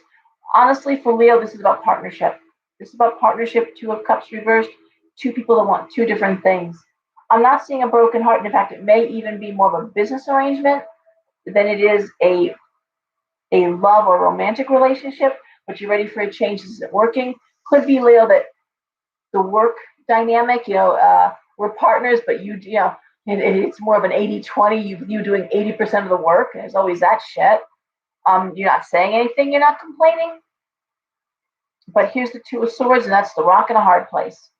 Speaker 1: Honestly, for Leo, this is about partnership. This is about partnership. Two of Cups reversed. Two people that want two different things. I'm not seeing a broken heart. In fact, it may even be more of a business arrangement than it is a love or romantic relationship, but you're ready for a change. This isn't working. Could be, Leo, that the work dynamic, we're partners, but it's more of an 80-20, you doing 80% of the work. And there's always that shit. You're not saying anything, you're not complaining. But here's the Two of Swords, and that's the rock and a hard place.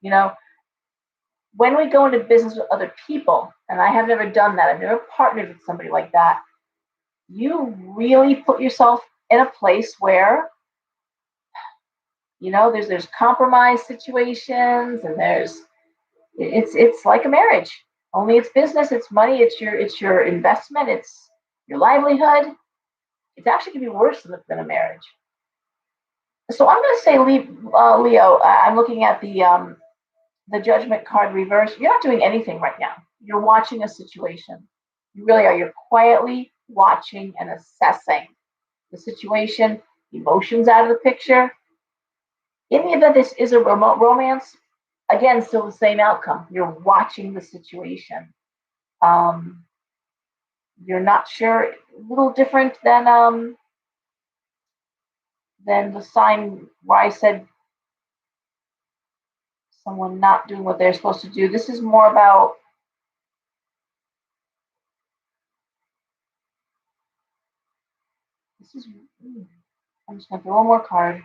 Speaker 1: When we go into business with other people, and I have never done that, I've never partnered with somebody like that, you really put yourself in a place where, there's compromise situations, and it's like a marriage. Only it's business, it's money, it's your investment, it's your livelihood. It's actually going to be worse than a marriage. So I'm going to say, Leo, I'm looking at the Judgment card reverse. You're not doing anything right now. You're watching a situation. You really are. You're quietly watching and assessing the situation, emotions out of the picture. In the event this is a remote romance, again, still the same outcome. You're watching the situation. You're not sure. A little different than the sign where I said someone not doing what they're supposed to do. This is more about I'm just going to throw one more card.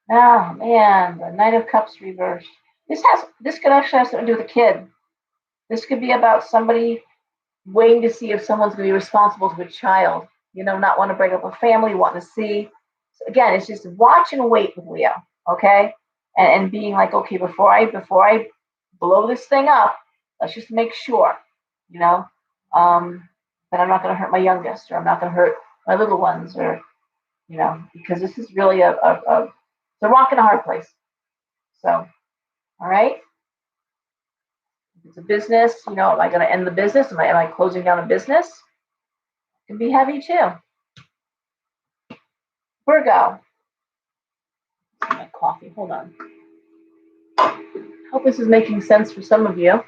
Speaker 1: Oh man, the Knight of Cups reversed. This could actually have something to do with a kid. This could be about somebody waiting to see if someone's going to be responsible to a child. Not want to break up a family, wanting to see. So again, it's just watch and wait with Leo, okay? And being like, okay, before I blow this thing up, let's just make sure, that I'm not going to hurt my youngest, or I'm not going to hurt my little ones, or because this is really it's a rock and a hard place. So, all right. If it's a business, am I going to end the business? Am I closing down a business? It can be heavy too. Virgo. My coffee. Hold on. Hope this is making sense for some of you.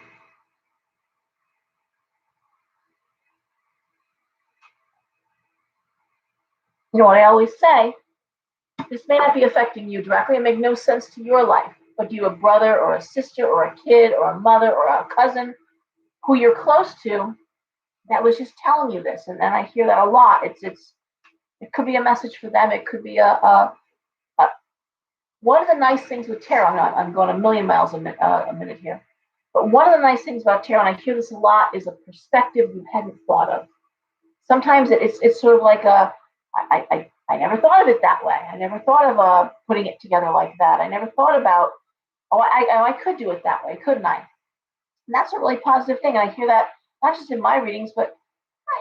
Speaker 1: You know what I always say? This may not be affecting you directly and make no sense to your life, but do you have a brother or a sister or a kid or a mother or a cousin who you're close to that was just telling you this? And I hear that a lot. It could be a message for them. It could be one of the nice things with tarot. I'm going a million miles a minute here. But one of the nice things about tarot, and I hear this a lot, is a perspective you hadn't thought of. Sometimes it's sort of like I never thought of it that way. I never thought of putting it together like that. I never thought about, I could do it that way, couldn't I? And that's a really positive thing. And I hear that not just in my readings, but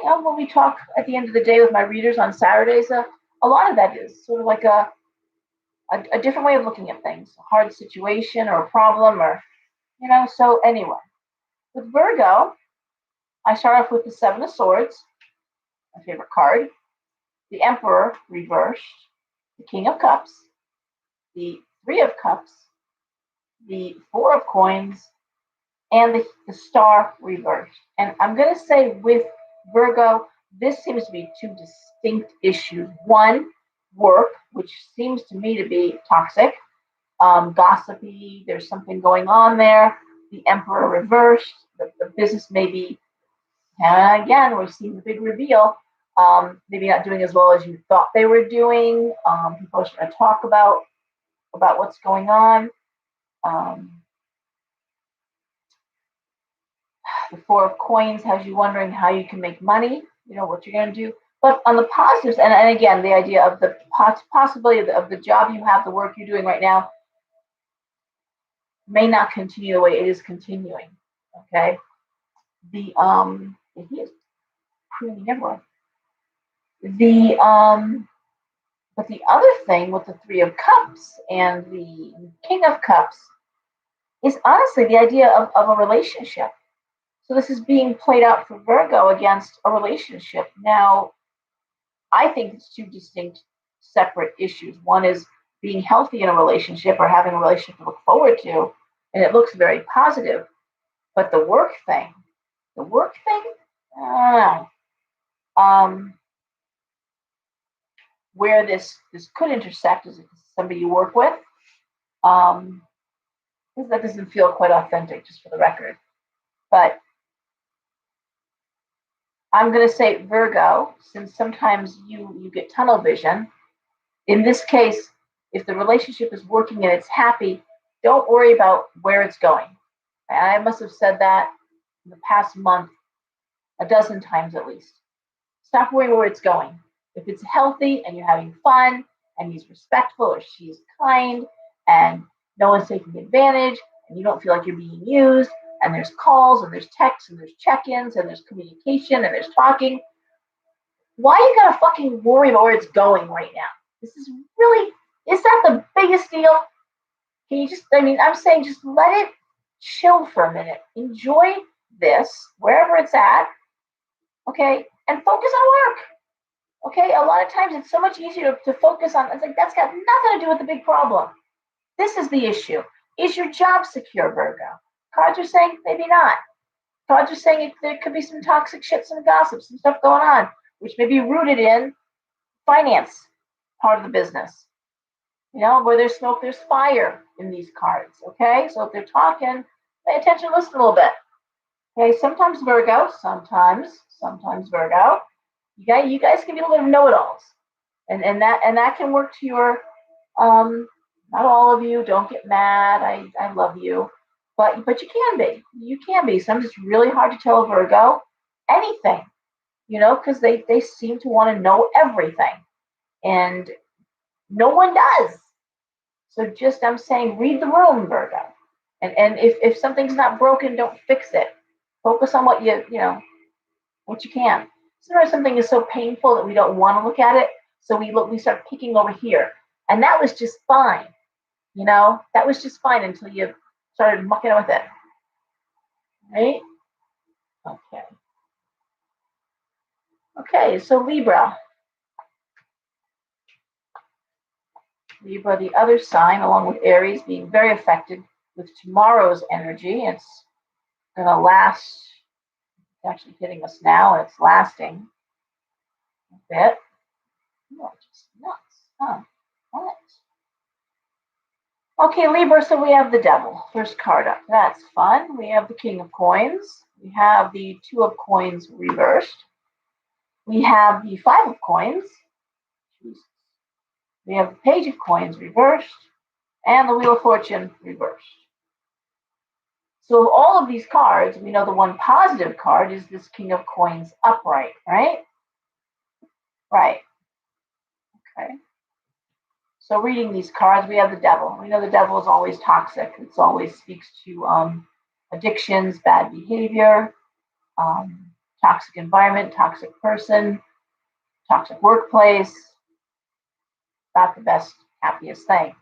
Speaker 1: when we talk at the end of the day with my readers on Saturdays, a lot of that is sort of like a different way of looking at things, a hard situation or a problem, or so anyway, with Virgo, I start off with the Seven of Swords, my favorite card, the Emperor reversed, the King of Cups, the Three of Cups, the Four of Coins, and the Star reversed. And I'm going to say with Virgo, this seems to be two distinct issues. One, work, which seems to me to be toxic, gossipy, there's something going on there. The Emperor reversed, the business may be, and again, we're seeing the big reveal, maybe not doing as well as you thought they were doing. People are starting to talk about what's going on. The Four of Coins has you wondering how you can make money, what you're going to do. But on the positives, and again, the idea of the possibility of the job you have, the work you're doing right now, may not continue the way it is continuing. Okay. He is pruning everywhere. The But the other thing with the Three of Cups and the King of Cups is honestly the idea of a relationship. So this is being played out for Virgo against a relationship. Now, I think it's two distinct, separate issues. One is being healthy in a relationship or having a relationship to look forward to, and it looks very positive. But the work thing, I don't know. Where this could intersect is somebody you work with. Um, that doesn't feel quite authentic, just for the record. But I'm going to say Virgo, since sometimes you get tunnel vision. In this case, if the relationship is working and it's happy, don't worry about where it's going. And I must have said that in the past month a dozen times at least. Stop worrying where it's going. If it's healthy and you're having fun and he's respectful or she's kind and no one's taking advantage and you don't feel like you're being used and there's calls and there's texts and there's check-ins and there's communication and there's talking, why are you gonna fucking worry about where it's going right now? This is really, is that the biggest deal? Can you just, I mean, I'm saying just let it chill for a minute. Enjoy this, wherever it's at, okay? And focus on work. Okay, a lot of times it's so much easier to focus on. It's like that's got nothing to do with the big problem. This is the issue. Is your job secure, Virgo? Cards are saying maybe not. Cards are saying there could be some toxic shit, some gossip, some stuff going on, which may be rooted in finance, part of the business. You know, where there's smoke, there's fire in these cards. Okay, so if they're talking, pay attention, listen a little bit. Okay, sometimes Virgo, sometimes Virgo. You guys can be a little know-it-alls, and that can work to your not all of you. Don't get mad. I love you, but you can be. Sometimes it's really hard to tell a Virgo anything, you know, because they seem to want to know everything, and no one does. So just I'm saying, read the room, Virgo, and if something's not broken, don't fix it. Focus on what you know what you can. Sometimes something is so painful that we don't want to look at it, so we start picking over here, and that was just fine. You know, that was just fine until you started mucking with it, right? Okay. Okay, so Libra, the other sign, along with Aries, being very affected with tomorrow's energy. It's going to last. It's actually hitting us now, and it's lasting a bit. Oh, just nuts, huh? What? Okay, Libra, so we have the devil, first card up. That's fun. We have the king of coins. We have the two of coins reversed. We have the five of coins. We have the page of coins reversed and the wheel of fortune reversed. So of all of these cards, we know the one positive card is this king of coins upright, right? Right. Okay. So reading these cards, we have the devil. We know the devil is always toxic. It always speaks to addictions, bad behavior, toxic environment, toxic person, toxic workplace. Not the best, happiest thing.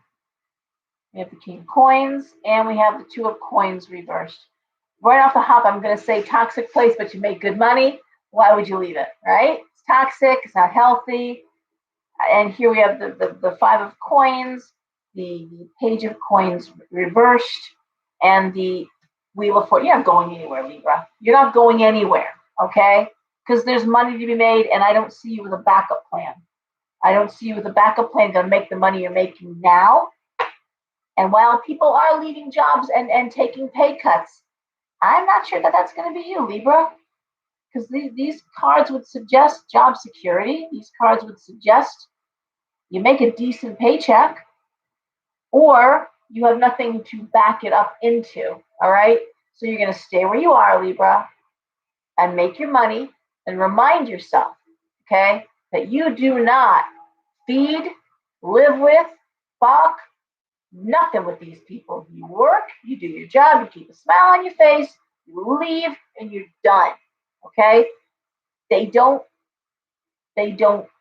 Speaker 1: We have the king of coins, and we have the two of coins reversed. Right off the hop, I'm going to say toxic place, but you make good money. Why would you leave it, right? It's toxic. It's not healthy. And here we have the five of coins, the page of coins reversed, and the wheel of fortune. You're not going anywhere, Libra. You're not going anywhere, okay? Because there's money to be made, and I don't see you with a backup plan. I don't see you with a backup plan to make the money you're making now. And while people are leaving jobs and taking pay cuts, I'm not sure that that's going to be you, Libra. Because these cards would suggest job security. These cards would suggest you make a decent paycheck, or you have nothing to back it up into. All right. So you're going to stay where you are, Libra, and make your money and remind yourself, okay, that you do not feed, live with, fuck, nothing with these people. You work, you do your job, you keep a smile on your face, you leave, and you're done. Okay? They don't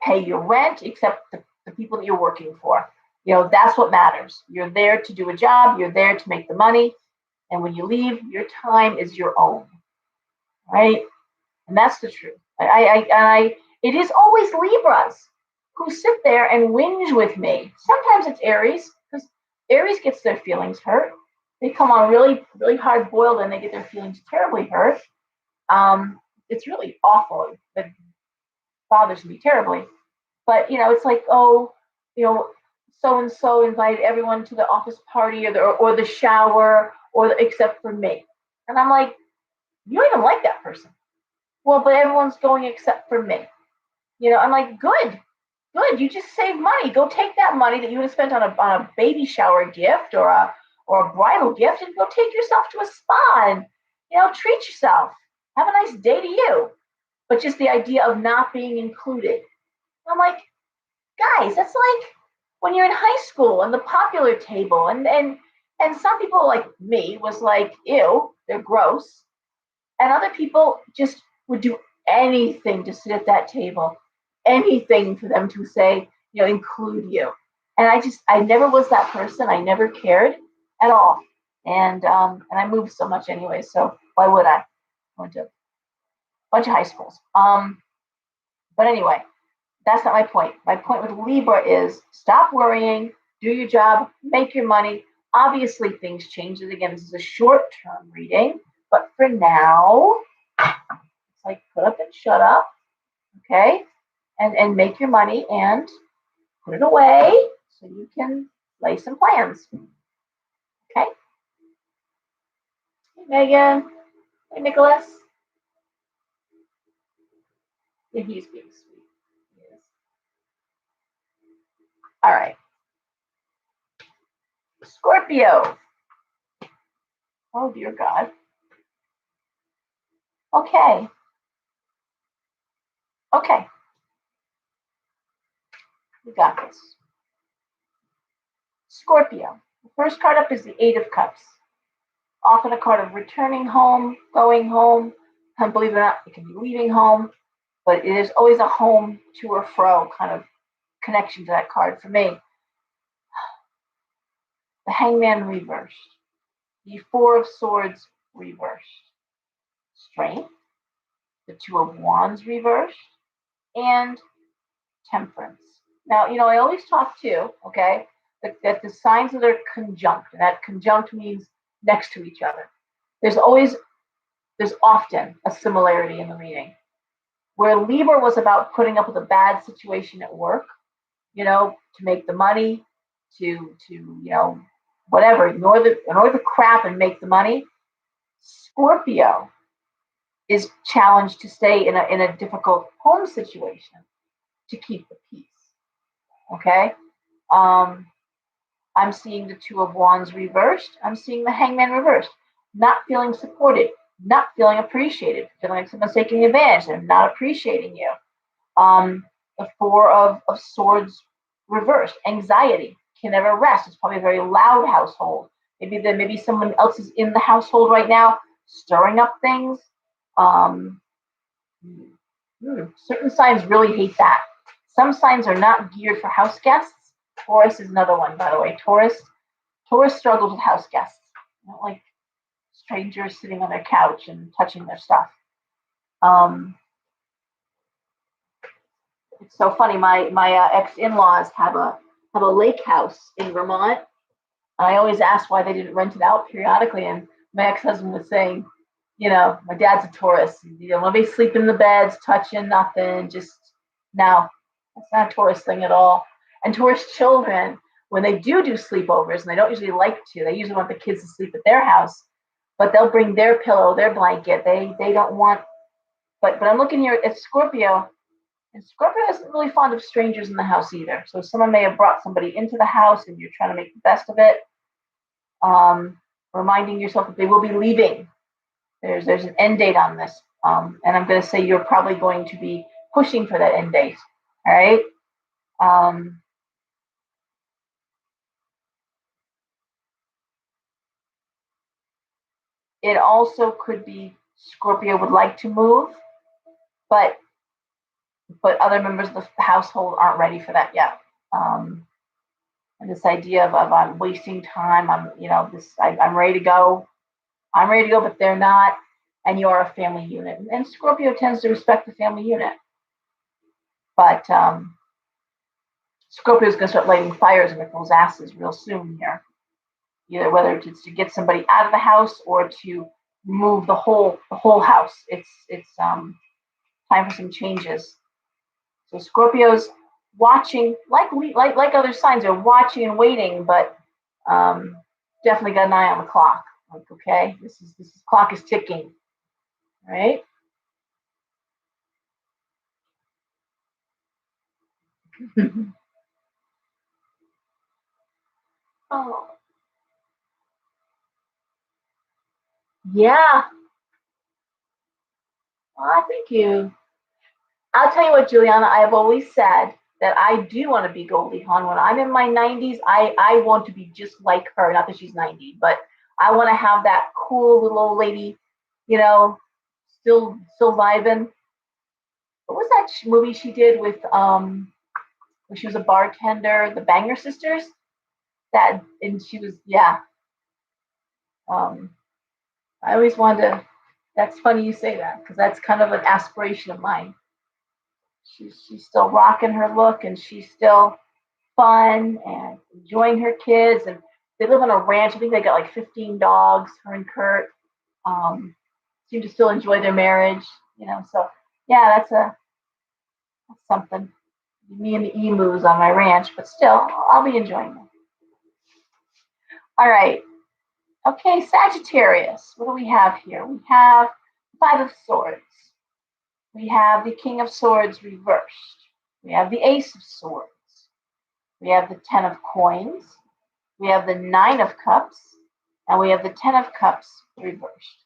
Speaker 1: pay your rent except the the people that you're working for. That's what matters. You're there to do a job. You're there to make the money. And when you leave, your time is your own, right? And that's the truth. It is always Libras who sit there and whinge with me. Sometimes it's Aries, because Aries gets their feelings hurt. They come on really, really hard boiled and they get their feelings terribly hurt. It's really awful. It bothers me terribly. But it's like, oh, so and so invited everyone to the office party or the shower except for me, and I'm like, you don't even like that person. Well, but everyone's going except for me. I'm like, good. You just saved money. Go take that money that you would have spent on a baby shower gift or a bridal gift and go take yourself to a spa and treat yourself. Have a nice day to you. But just the idea of not being included. I'm like, guys, that's like when you're in high school and the popular table and some people like me was like, ew, they're gross. And other people just would do anything to sit at that table, anything for them to say, include you. And I never was that person. I never cared at all. And I moved so much anyway. So why would I? I went to a bunch of high schools. But anyway, that's not my point. My point with Libra is stop worrying, do your job, make your money. Obviously, things change. And again, this is a short-term reading. But for now, it's like put up and shut up, okay? And make your money and put it away so you can lay some plans, okay? Hey, Megan. Hey, Nicholas. Yeah, he's being sweet. He is. All right. Scorpio. Oh, dear God. Okay. We got this. Scorpio. The first card up is the Eight of Cups. Often a card of returning home, going home. And believe it or not, it can be leaving home. But it is always a home to or fro kind of connection to that card for me. The Hangman reversed. The Four of Swords reversed. Strength. The Two of Wands reversed. And Temperance. Now, I always talk too, okay, that the signs that are conjunct, and that conjunct means next to each other. There's often a similarity in the reading. Where Libra was about putting up with a bad situation at work, to make the money, to whatever, ignore the crap and make the money. Scorpio is challenged to stay in a difficult home situation to keep the peace. Okay. I'm seeing the Two of Wands reversed. I'm seeing the Hangman reversed. Not feeling supported, not feeling appreciated, feeling like someone's taking advantage and not appreciating you. The Four of Swords reversed. Anxiety, can never rest. It's probably a very loud household. Maybe someone else is in the household right now, stirring up things. Certain signs really hate that. Some signs are not geared for house guests. Taurus is another one, by the way. Taurus struggles with house guests. They don't like strangers sitting on their couch and touching their stuff. It's so funny. My ex-in-laws have a lake house in Vermont. I always asked why they didn't rent it out periodically, and my ex-husband was saying, my dad's a Taurus. Nobody sleep in the beds, touching nothing. Just no, that's not a Taurus thing at all. And Taurus children, when they do sleepovers, and they don't usually like to, they usually want the kids to sleep at their house, but they'll bring their pillow, their blanket. They don't want. But I'm looking here at Scorpio, and Scorpio isn't really fond of strangers in the house either. So someone may have brought somebody into the house, and you're trying to make the best of it. Reminding yourself that they will be leaving. There's an end date on this, and I'm going to say you're probably going to be pushing for that end date. All right. It also could be Scorpio would like to move, but other members of the household aren't ready for that yet. And this idea of I'm wasting time. I'm ready to go. I'm ready to go, but they're not. And you are a family unit. And Scorpio tends to respect the family unit. But Scorpio is going to start lighting fires in people's asses real soon here. Either whether it's to get somebody out of the house or to move the whole house. It's time for some changes. So Scorpios watching, like other signs, are watching and waiting, but definitely got an eye on the clock. Like, okay, this clock is ticking, right? Oh, yeah. Well, I think you. I'll tell you what, Juliana. I have always said that I do want to be Goldie Hawn. When I'm in my 90s, I want to be just like her. Not that she's 90, but I want to have that cool little old lady, you know, still vibing. What was that movie she did with when she was a bartender, the Banger Sisters? That and she was Um, I always wanted to. That's funny you say that because that's kind of an aspiration of mine. She's still rocking her look and she's still fun and enjoying her kids and they live on a ranch. I think they got like 15 dogs. Her and Kurt seem to still enjoy their marriage. So yeah, that's something. Me and the emus on my ranch, but still, I'll be enjoying them. All right. Okay, Sagittarius. What do we have here? We have Five of Swords. We have the King of Swords reversed. We have the Ace of Swords. We have the Ten of Coins. We have the Nine of Cups. And we have the Ten of Cups reversed.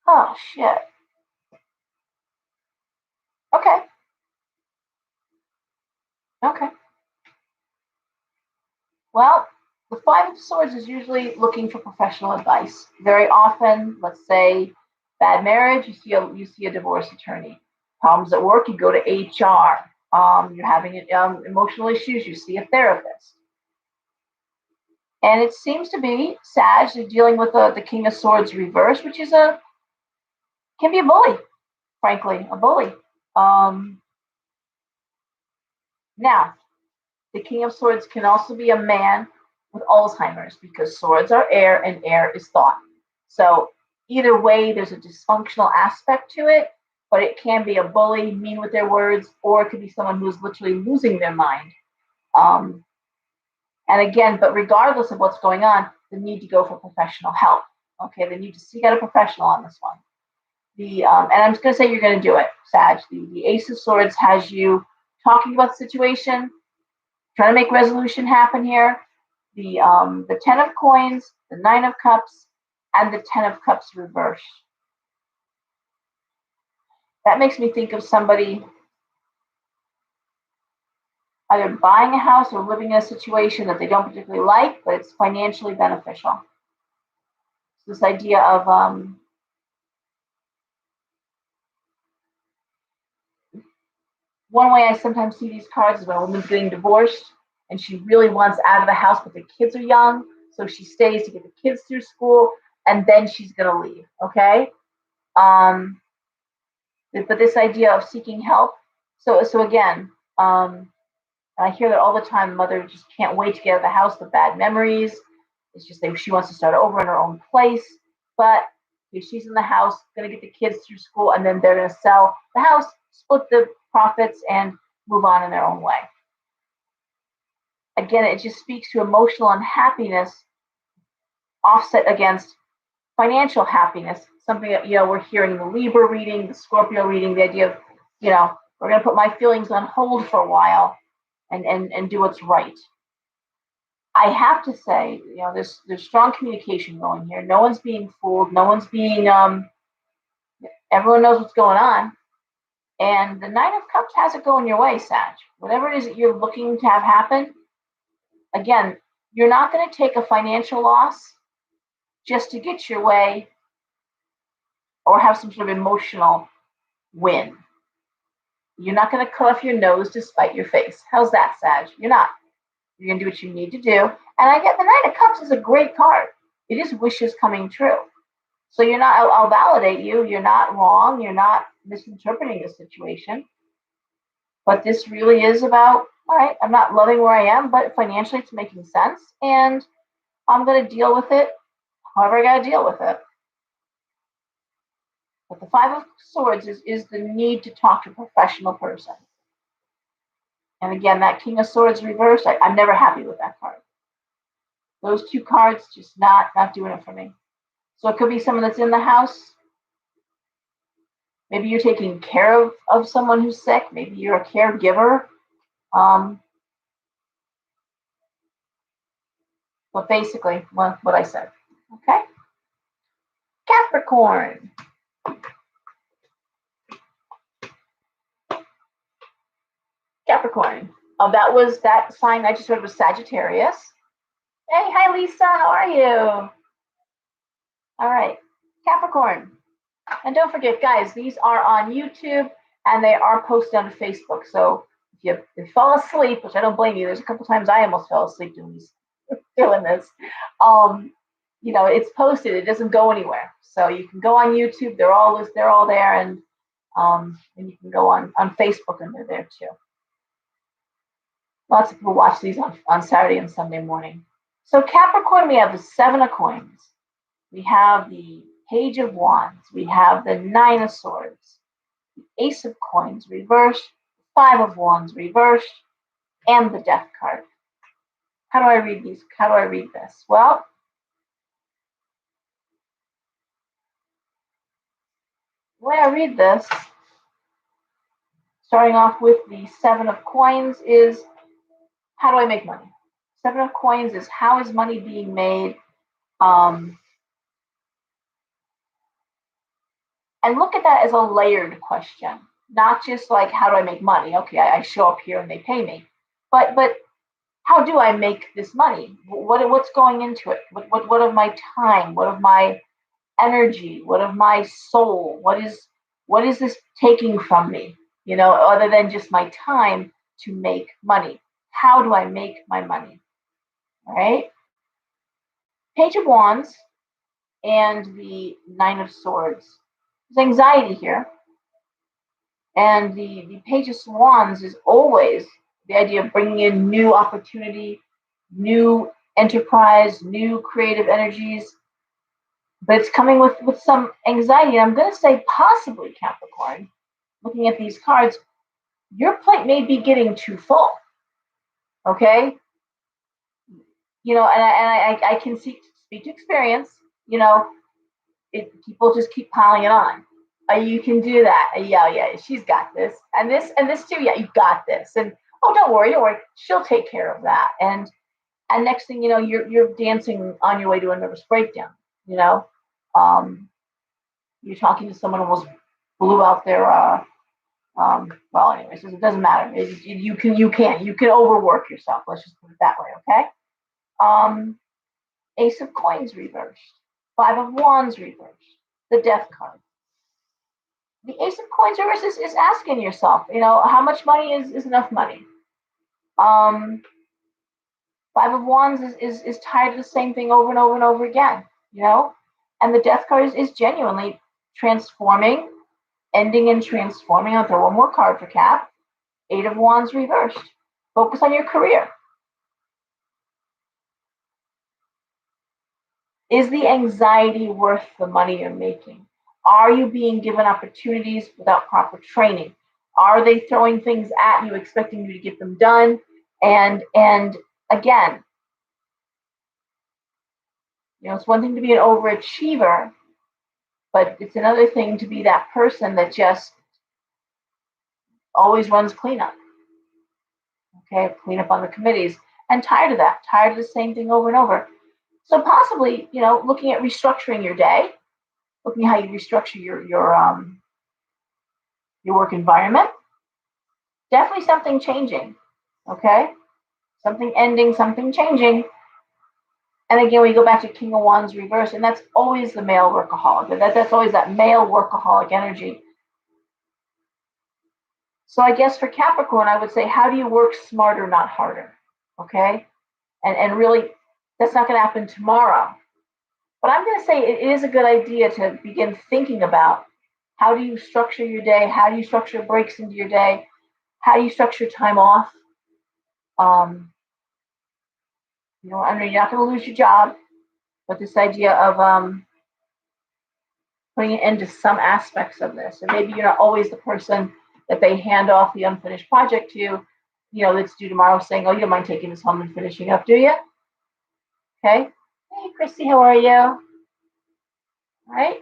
Speaker 1: Oh, shit. Okay. Okay. Well, the Five of Swords is usually looking for professional advice. Very often, let's say, bad marriage, you see a divorce attorney. Problems at work, you go to HR. You're having emotional issues, you see a therapist. And it seems to be Sag dealing with the King of Swords reverse, which can be a bully, frankly, a bully. Now, the King of Swords can also be a man with Alzheimer's because swords are air and air is thought. So either way, there's a dysfunctional aspect to it, but it can be a bully, mean with their words, or it could be someone who's literally losing their mind. Um, and again, but regardless of what's going on, the need to go for professional help. Okay, they need to seek out a professional on this one. And I'm just going to say you're going to do it, Sag. The Ace of Swords has you talking about the situation, trying to make resolution happen here. The Ten of Coins, the Nine of Cups, and the Ten of Cups reversed. That makes me think of somebody either buying a house or living in a situation that they don't particularly like, but it's financially beneficial. So this idea of one way I sometimes see these cards is when a woman's getting divorced and she really wants out of the house, but the kids are young, so she stays to get the kids through school, and then she's gonna leave. Okay. But this idea of seeking help. So again, I hear that all the time. Mother just can't wait to get out of the house. The bad memories. It's just that she wants to start over in her own place. But if she's in the house, gonna get the kids through school, and then they're gonna sell the house, split the profits, and move on in their own way. Again, it just speaks to emotional unhappiness offset against financial happiness. Something that we're hearing in the Libra reading, the Scorpio reading, the idea of we're going to put my feelings on hold for a while and do what's right. I have to say, there's strong communication going here. No one's being fooled. No one's being. Everyone knows what's going on. And the Nine of Cups has it going your way, Sag. Whatever it is that you're looking to have happen, again, you're not going to take a financial loss just to get your way or have some sort of emotional win. You're not going to cut off your nose to spite your face. How's that, Sag? You're not. You're going to do what you need to do. And I get the Knight of Cups is a great card. It is wishes coming true. So you're not, I'll validate you. You're not wrong. You're not misinterpreting the situation. But this really is about, all right, I'm not loving where I am, but financially it's making sense. And I'm going to deal with it however I got to deal with it. But the Five of Swords is the need to talk to a professional person. And again, that King of Swords reversed, I'm never happy with that card. Those two cards just not doing it for me. So it could be someone that's in the house. Maybe you're taking care of someone who's sick. Maybe you're a caregiver. But basically, what I said. Okay? Capricorn. Capricorn. Oh, that sign I just read was Sagittarius. Hey, hi Lisa, how are you? All right, Capricorn. And don't forget, guys, these are on YouTube and they are posted on Facebook. So if you fall asleep, which I don't blame you, there's a couple times I almost fell asleep doing this. It's posted. It doesn't go anywhere. So you can go on YouTube. They're all there, and you can go on Facebook and they're there too. Lots of people watch these on Saturday and Sunday morning. So Capricorn, we have the Seven of Coins. We have the Page of Wands. We have the Nine of Swords. The Ace of Coins reversed. Five of Wands reversed. And the Death card. How do I read these? How do I read this? Well, the way I read this, starting off with the Seven of Coins, is how do I make money? Seven of Coins is how is money being made? And look at that as a layered question, not just like how do I make money? Okay, I show up here and they pay me, but how do I make this money? What's going into it? What of my time? What of my energy? What of my soul? What is this taking from me? Other than just my time to make money. How do I make my money? All right. Page of Wands and the Nine of Swords. There's anxiety here. And the Page of Wands is always the idea of bringing in new opportunity, new enterprise, new creative energies. But it's coming with some anxiety. And I'm going to say possibly, Capricorn, looking at these cards, your plate may be getting too full. Okay? And I can speak to experience, people just keep piling it on. You can do that. Yeah, she's got this. And this too, yeah, you got this. And don't worry, she'll take care of that. And next thing you know, you're dancing on your way to a nervous breakdown, you're talking to someone who almost blew out their well, anyways, it doesn't matter. You can overwork yourself. Let's just put it that way, okay? Ace of Coins reversed. Five of Wands reversed. The Death card. The Ace of Coins reversed is asking yourself, how much money is enough money? Five of Wands is tired of the same thing over and over and over again, And the Death card is genuinely transforming, ending and transforming. I'll throw one more card for Cap. Eight of Wands reversed. Focus on your career. Is the anxiety worth the money you're making? Are you being given opportunities without proper training? Are they throwing things at you, expecting you to get them done? And again, it's one thing to be an overachiever, but it's another thing to be that person that just always runs cleanup. Okay, cleanup on the committees, and tired of that, tired of the same thing over and over. So possibly, looking at restructuring your day, looking at how you restructure your work environment. Definitely something changing, okay? Something ending, something changing. And again, we go back to King of Wands reverse, and that's always the male workaholic. That's always that male workaholic energy. So I guess for Capricorn, I would say, how do you work smarter, not harder? Okay. And really, that's not going to happen tomorrow. But I'm going to say it is a good idea to begin thinking about how do you structure your day? How do you structure breaks into your day? How do you structure time off? I mean, you're not going to lose your job, but this idea of putting an end to some aspects of this. And maybe you're not always the person that they hand off the unfinished project to, that's due tomorrow, saying, oh, you don't mind taking this home and finishing up, do you? Okay. Hey, Christy, how are you? All right.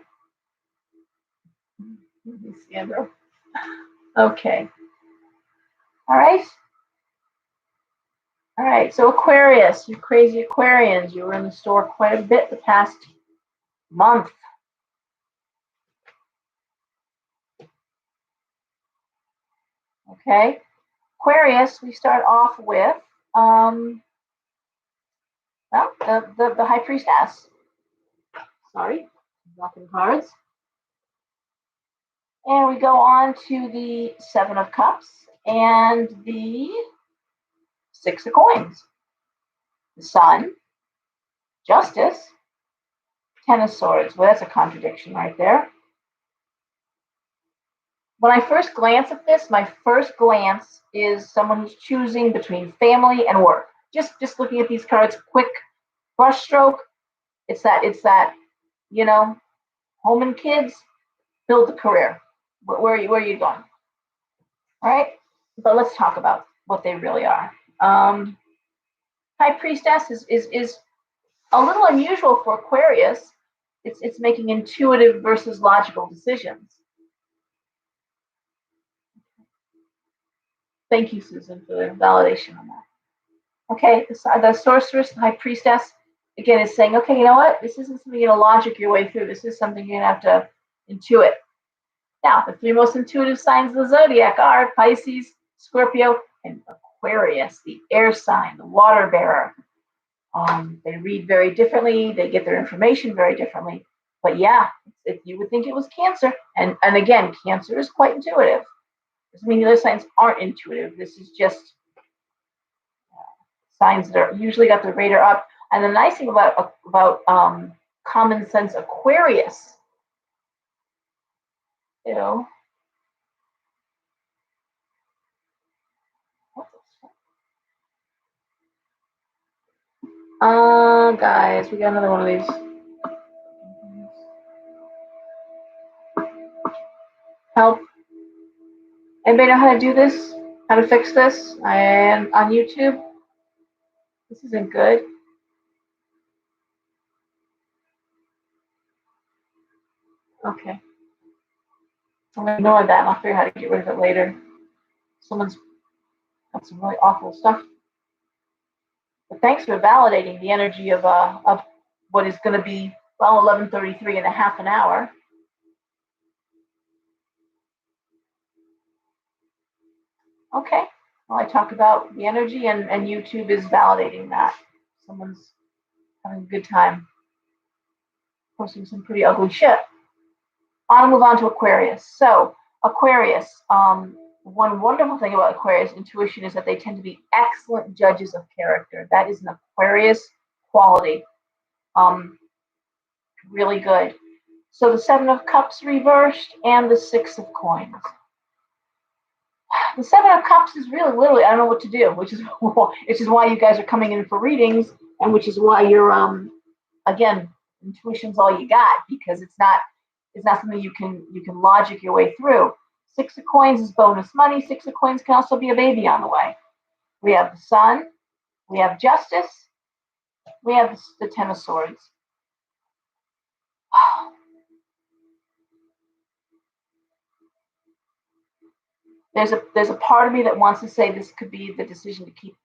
Speaker 1: Let me see, Andrew. Okay. All right. All right. So Aquarius, you crazy Aquarians, you were in the store quite a bit the past month. Okay. Aquarius, we start off with the High Priestess. Sorry, dropping cards. And we go on to the Seven of Cups and the Six of Coins. The Sun, Justice, Ten of Swords. Well, that's a contradiction right there. When I first glance at this, my first glance is someone who's choosing between family and work. Just looking at these cards, quick brushstroke. It's that, home and kids, build a career. Where are you going? All right, but let's talk about what they really are. High Priestess is a little unusual for Aquarius. It's making intuitive versus logical decisions. Thank you, Susan, for the validation on that. Okay, the Sorceress, the High Priestess, again, is saying, okay, you know what? This isn't something you're going to logic your way through. This is something you're going to have to intuit. Now, the three most intuitive signs of the zodiac are Pisces, Scorpio, and Aquarius, the air sign, the water bearer. They read very differently. They get their information very differently. But yeah, you would think it was Cancer. And again, Cancer is quite intuitive. Doesn't mean the other signs aren't intuitive. This is just signs that are usually got their radar up. And the nice thing about common sense Aquarius, guys, we got another one of these. Help. Anybody know how to do this? How to fix this? And on YouTube? This isn't good. Okay. I'm going to ignore that and I'll figure out how to get rid of it later. Someone's got some really awful stuff. But thanks for validating the energy of what is going to be, 11:33 in a half an hour. Okay. Well, I talk about the energy and YouTube is validating that. Someone's having a good time posting some pretty ugly shit. I'll move on to Aquarius. So Aquarius, one wonderful thing about Aquarius intuition is that they tend to be excellent judges of character. That is an Aquarius quality. Really good. So the Seven of Cups reversed and the Six of Coins. The Seven of Cups is really literally, I don't know what to do, which is why you guys are coming in for readings, and which is why you're again, intuition's all you got, because it's not something you can logic your way through. Six of Coins is bonus money. Six of Coins can also be a baby on the way. We have the Sun, we have Justice, we have the Ten of Swords. There's a part of me that wants to say this could be the decision to keep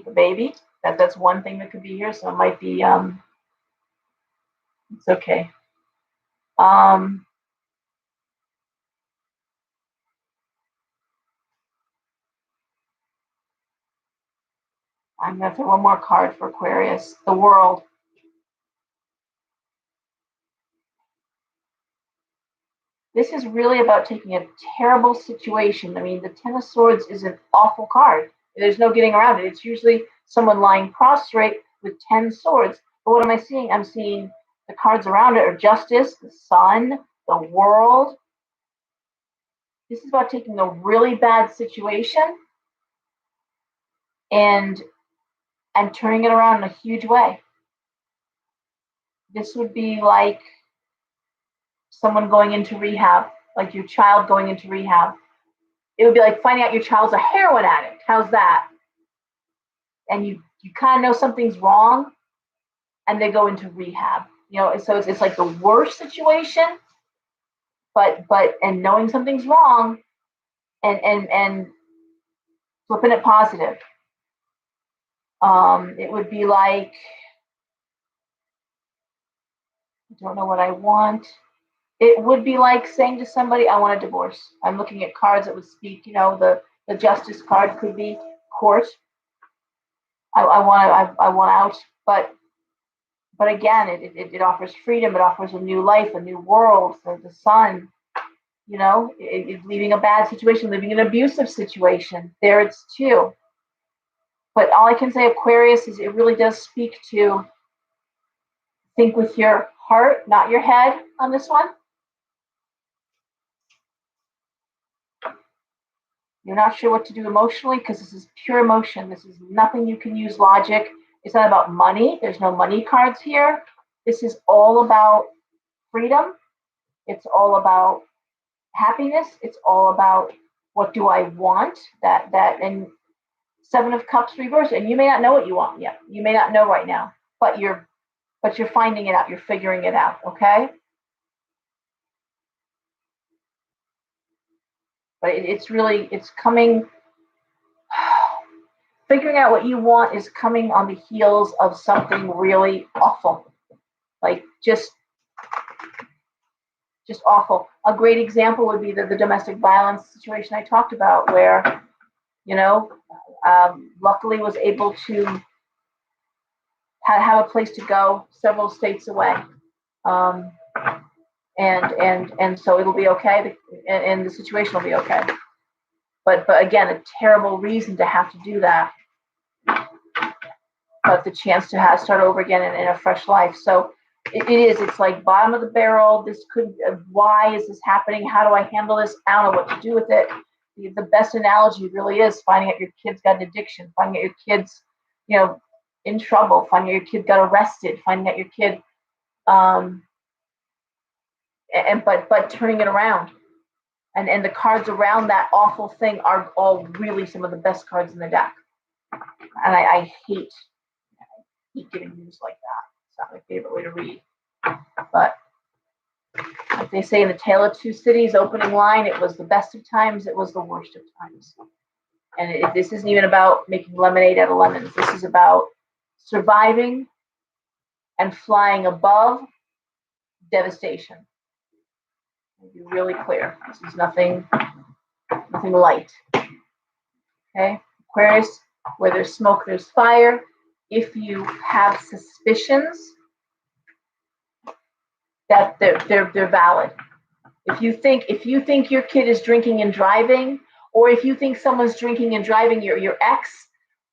Speaker 1: a baby. That's one thing that could be here. So it might be it's okay. I'm gonna throw one more card for Aquarius. The World. This is really about taking a terrible situation. I mean, the Ten of Swords is an awful card. There's no getting around it. It's usually someone lying prostrate with 10 swords. But what am I seeing? I'm seeing the cards around it are Justice, the Sun, the World. This is about taking a really bad situation and turning it around in a huge way. This would be like someone going into rehab, like your child going into rehab. It would be like finding out your child's a heroin addict. How's that? And you kind of know something's wrong, and they go into rehab. You know, so it's like the worst situation, but and knowing something's wrong, and flipping it positive. It would be like, I don't know what I want. It would be like saying to somebody, I want a divorce. I'm looking at cards that would speak, you know, the Justice card could be court. I want out, but again, it offers freedom. It offers a new life, a new world for the Sun. You know, leaving a bad situation, leaving an abusive situation. There it's two. But all I can say, Aquarius, is it really does speak to think with your heart, not your head on this one. You're not sure what to do emotionally because this is pure emotion. This is nothing you can use logic. It's not about money. There's no money cards here. This is all about freedom. It's all about happiness. It's all about what do I want, that and Seven of Cups reversed. And you may not know what you want yet. You may not know right now, but you're finding it out. You're figuring it out. Okay. But it's coming. Figuring out what you want is coming on the heels of something really awful, like just awful. A great example would be the domestic violence situation I talked about, where, you know, luckily was able to have a place to go several states away, and so it'll be okay, and the situation will be okay. But again, a terrible reason to have to do that, but the chance to start over again in a fresh life. So it's like bottom of the barrel. This could, why is this happening? How do I handle this? I don't know what to do with it. The best analogy really is finding out your kid's got an addiction, finding out your kid's, you know, in trouble, finding out your kid got arrested, finding out your kid, but turning it around. And the cards around that awful thing are all really some of the best cards in the deck. And I hate giving news like that. It's not my favorite way to read. But like they say in the Tale of Two Cities opening line, it was the best of times, it was the worst of times. And this isn't even about making lemonade out of lemons. This is about surviving and flying above devastation. I'll be really clear. This is nothing light. Okay, Aquarius, where there's smoke, there's fire. If you have suspicions that they're valid, if you think your kid is drinking and driving, or if you think someone's drinking and driving, your ex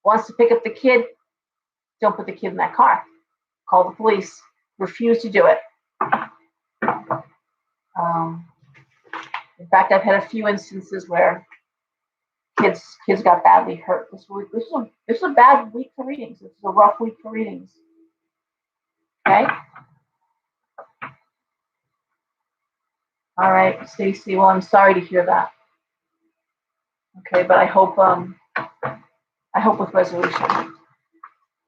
Speaker 1: wants to pick up the kid, don't put the kid in that car. Call the police. Refuse to do it. In fact, I've had a few instances where kids got badly hurt. This is a bad week for readings. This is a rough week for readings. Okay. All right, Stacy. Well, I'm sorry to hear that. Okay, but I hope with resolution.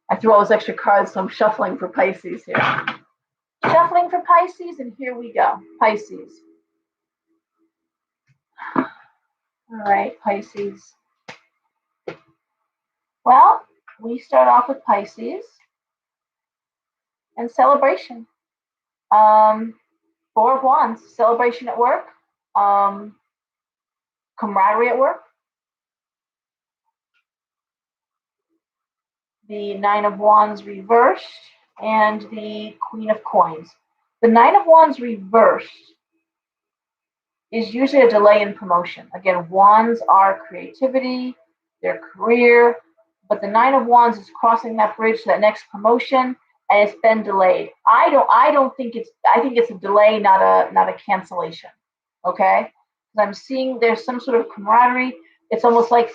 Speaker 1: I threw all those extra cards, so I'm shuffling for Pisces here. Shuffling for Pisces, and here we go. Pisces. All right, Pisces. Well, we start off with Pisces and celebration. Four of Wands, celebration at work, camaraderie at work. The Nine of Wands reversed and the Queen of Coins. The Nine of Wands reversed is usually a delay in promotion. Again, wands are creativity, their career, but the Nine of Wands is crossing that bridge to that next promotion, and it's been delayed. I don't think I think it's a delay, not a cancellation. Okay? I'm seeing there's some sort of camaraderie. It's almost like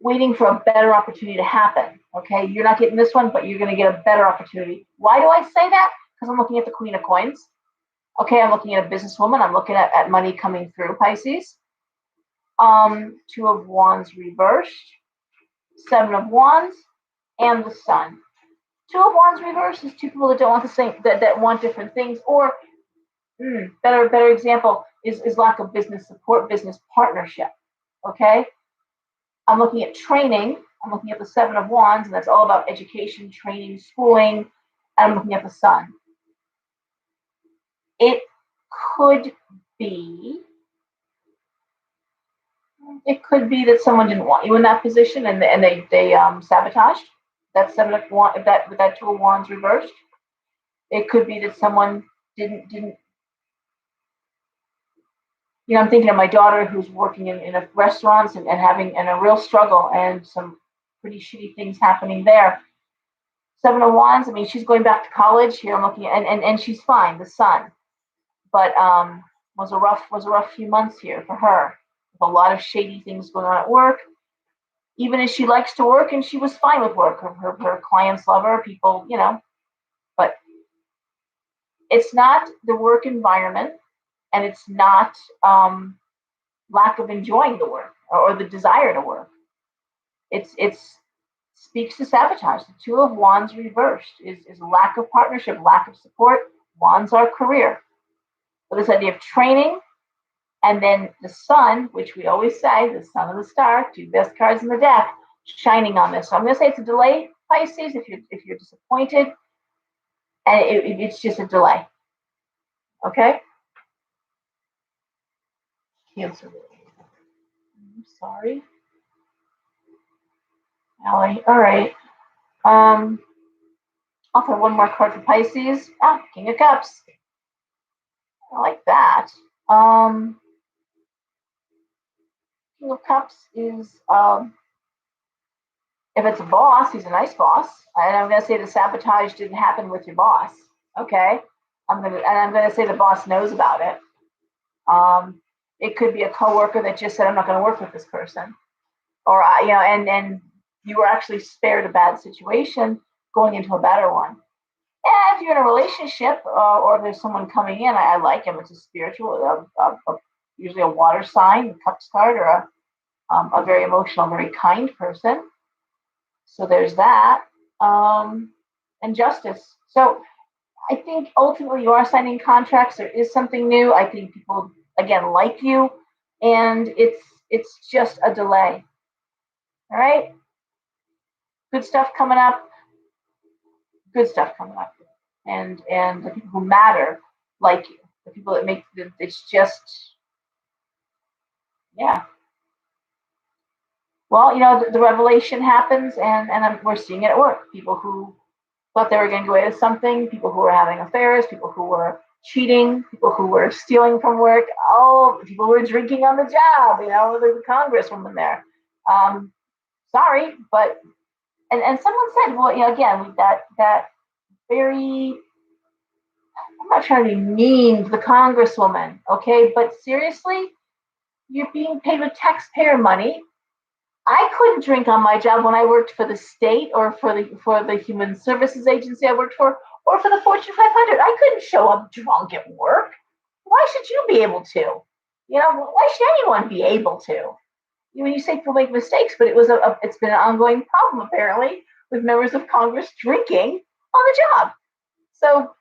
Speaker 1: waiting for a better opportunity to happen. Okay, you're not getting this one, but you're going to get a better opportunity. Why do I say that? Because I'm looking at the Queen of Coins. Okay, I'm looking at a businesswoman. I'm looking at money coming through, Pisces. Two of Wands reversed, Seven of Wands, and the Sun. Two of Wands reversed is two people that don't want the same, that want different things. Or better example is lack of business support, business partnership. Okay, I'm looking at training. I'm looking at the Seven of Wands, and that's all about education, training, schooling. And I'm looking at the Sun. It could be that someone didn't want you in that position, and they sabotaged. That Seven of Wands, that Two of Wands reversed. It could be that someone didn't. I'm thinking of my daughter who's working in a restaurants and having a real struggle and some pretty shitty things happening there. Seven of Wands. I mean, she's going back to college here. I'm looking at, and she's fine. The Sun, but was a rough few months here for her. With a lot of shady things going on at work. Even as she likes to work, and she was fine with work. Her clients love her. People, but it's not the work environment, and it's not lack of enjoying the work or the desire to work. It's speaks to sabotage. The Two of Wands reversed is lack of partnership, lack of support. Wands are career. So this idea of training, and then the Sun, which we always say, the Sun and the Star, two best cards in the deck, shining on this. So I'm going to say it's a delay, Pisces, if you're disappointed, and it's just a delay. Okay? Cancer. I'm sorry. Allie. All right. I'll throw one more card for Pisces. King of Cups. I like that. King of Cups is if it's a boss, he's a nice boss. And I'm gonna say the sabotage didn't happen with your boss. Okay. I'm gonna say the boss knows about it. It could be a coworker that just said, I'm not gonna work with this person. Or and you were actually spared a bad situation going into a better one. And if you're in a relationship, or if there's someone coming in, I like him. It's a spiritual, usually a water sign, a Cups card, or a very emotional, very kind person. So there's that, and justice. So I think ultimately you are signing contracts. There is something new. I think people again like you, and it's just a delay. All right, good stuff coming up. Good stuff coming up, and the people who matter like you, the people that make it's just yeah. Well, the revelation happens, and we're seeing it at work. People who thought they were getting away with something, people who were having affairs, people who were cheating, people who were stealing from work, people who were drinking on the job, there's a congresswoman there. Sorry, but and someone said, well, again, that very, I'm not trying to be mean to the congresswoman, okay, but seriously, you're being paid with taxpayer money. I couldn't drink on my job when I worked for the state or for the human services agency I worked for, or for the Fortune 500. I couldn't show up drunk at work. Why should you be able to? Why should anyone be able to? You say people make mistakes, but it's been an ongoing problem apparently with members of Congress drinking on the job. So,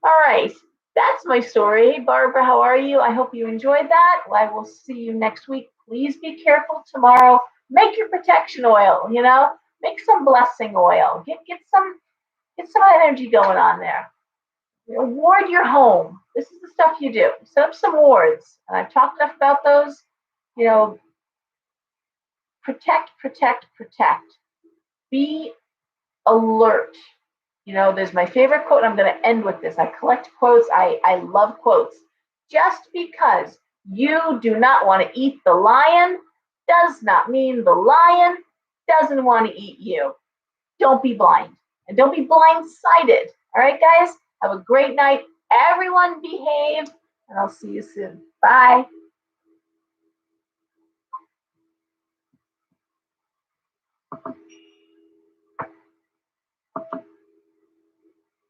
Speaker 1: all right. That's my story. Barbara, how are you? I hope you enjoyed that. I will see you next week. Please be careful tomorrow. Make your protection oil, make some blessing oil. Get some energy going on there. Ward your home. This is the stuff you do. Set up some wards. And I've talked enough about those. Protect. Be alert. You know, there's my favorite quote, and I'm going to end with this. I collect quotes. I love quotes. Just because you do not want to eat the lion does not mean the lion doesn't want to eat you. Don't be blind, and don't be blindsided. All right, guys? Have a great night. Everyone behave, and I'll see you soon. Bye.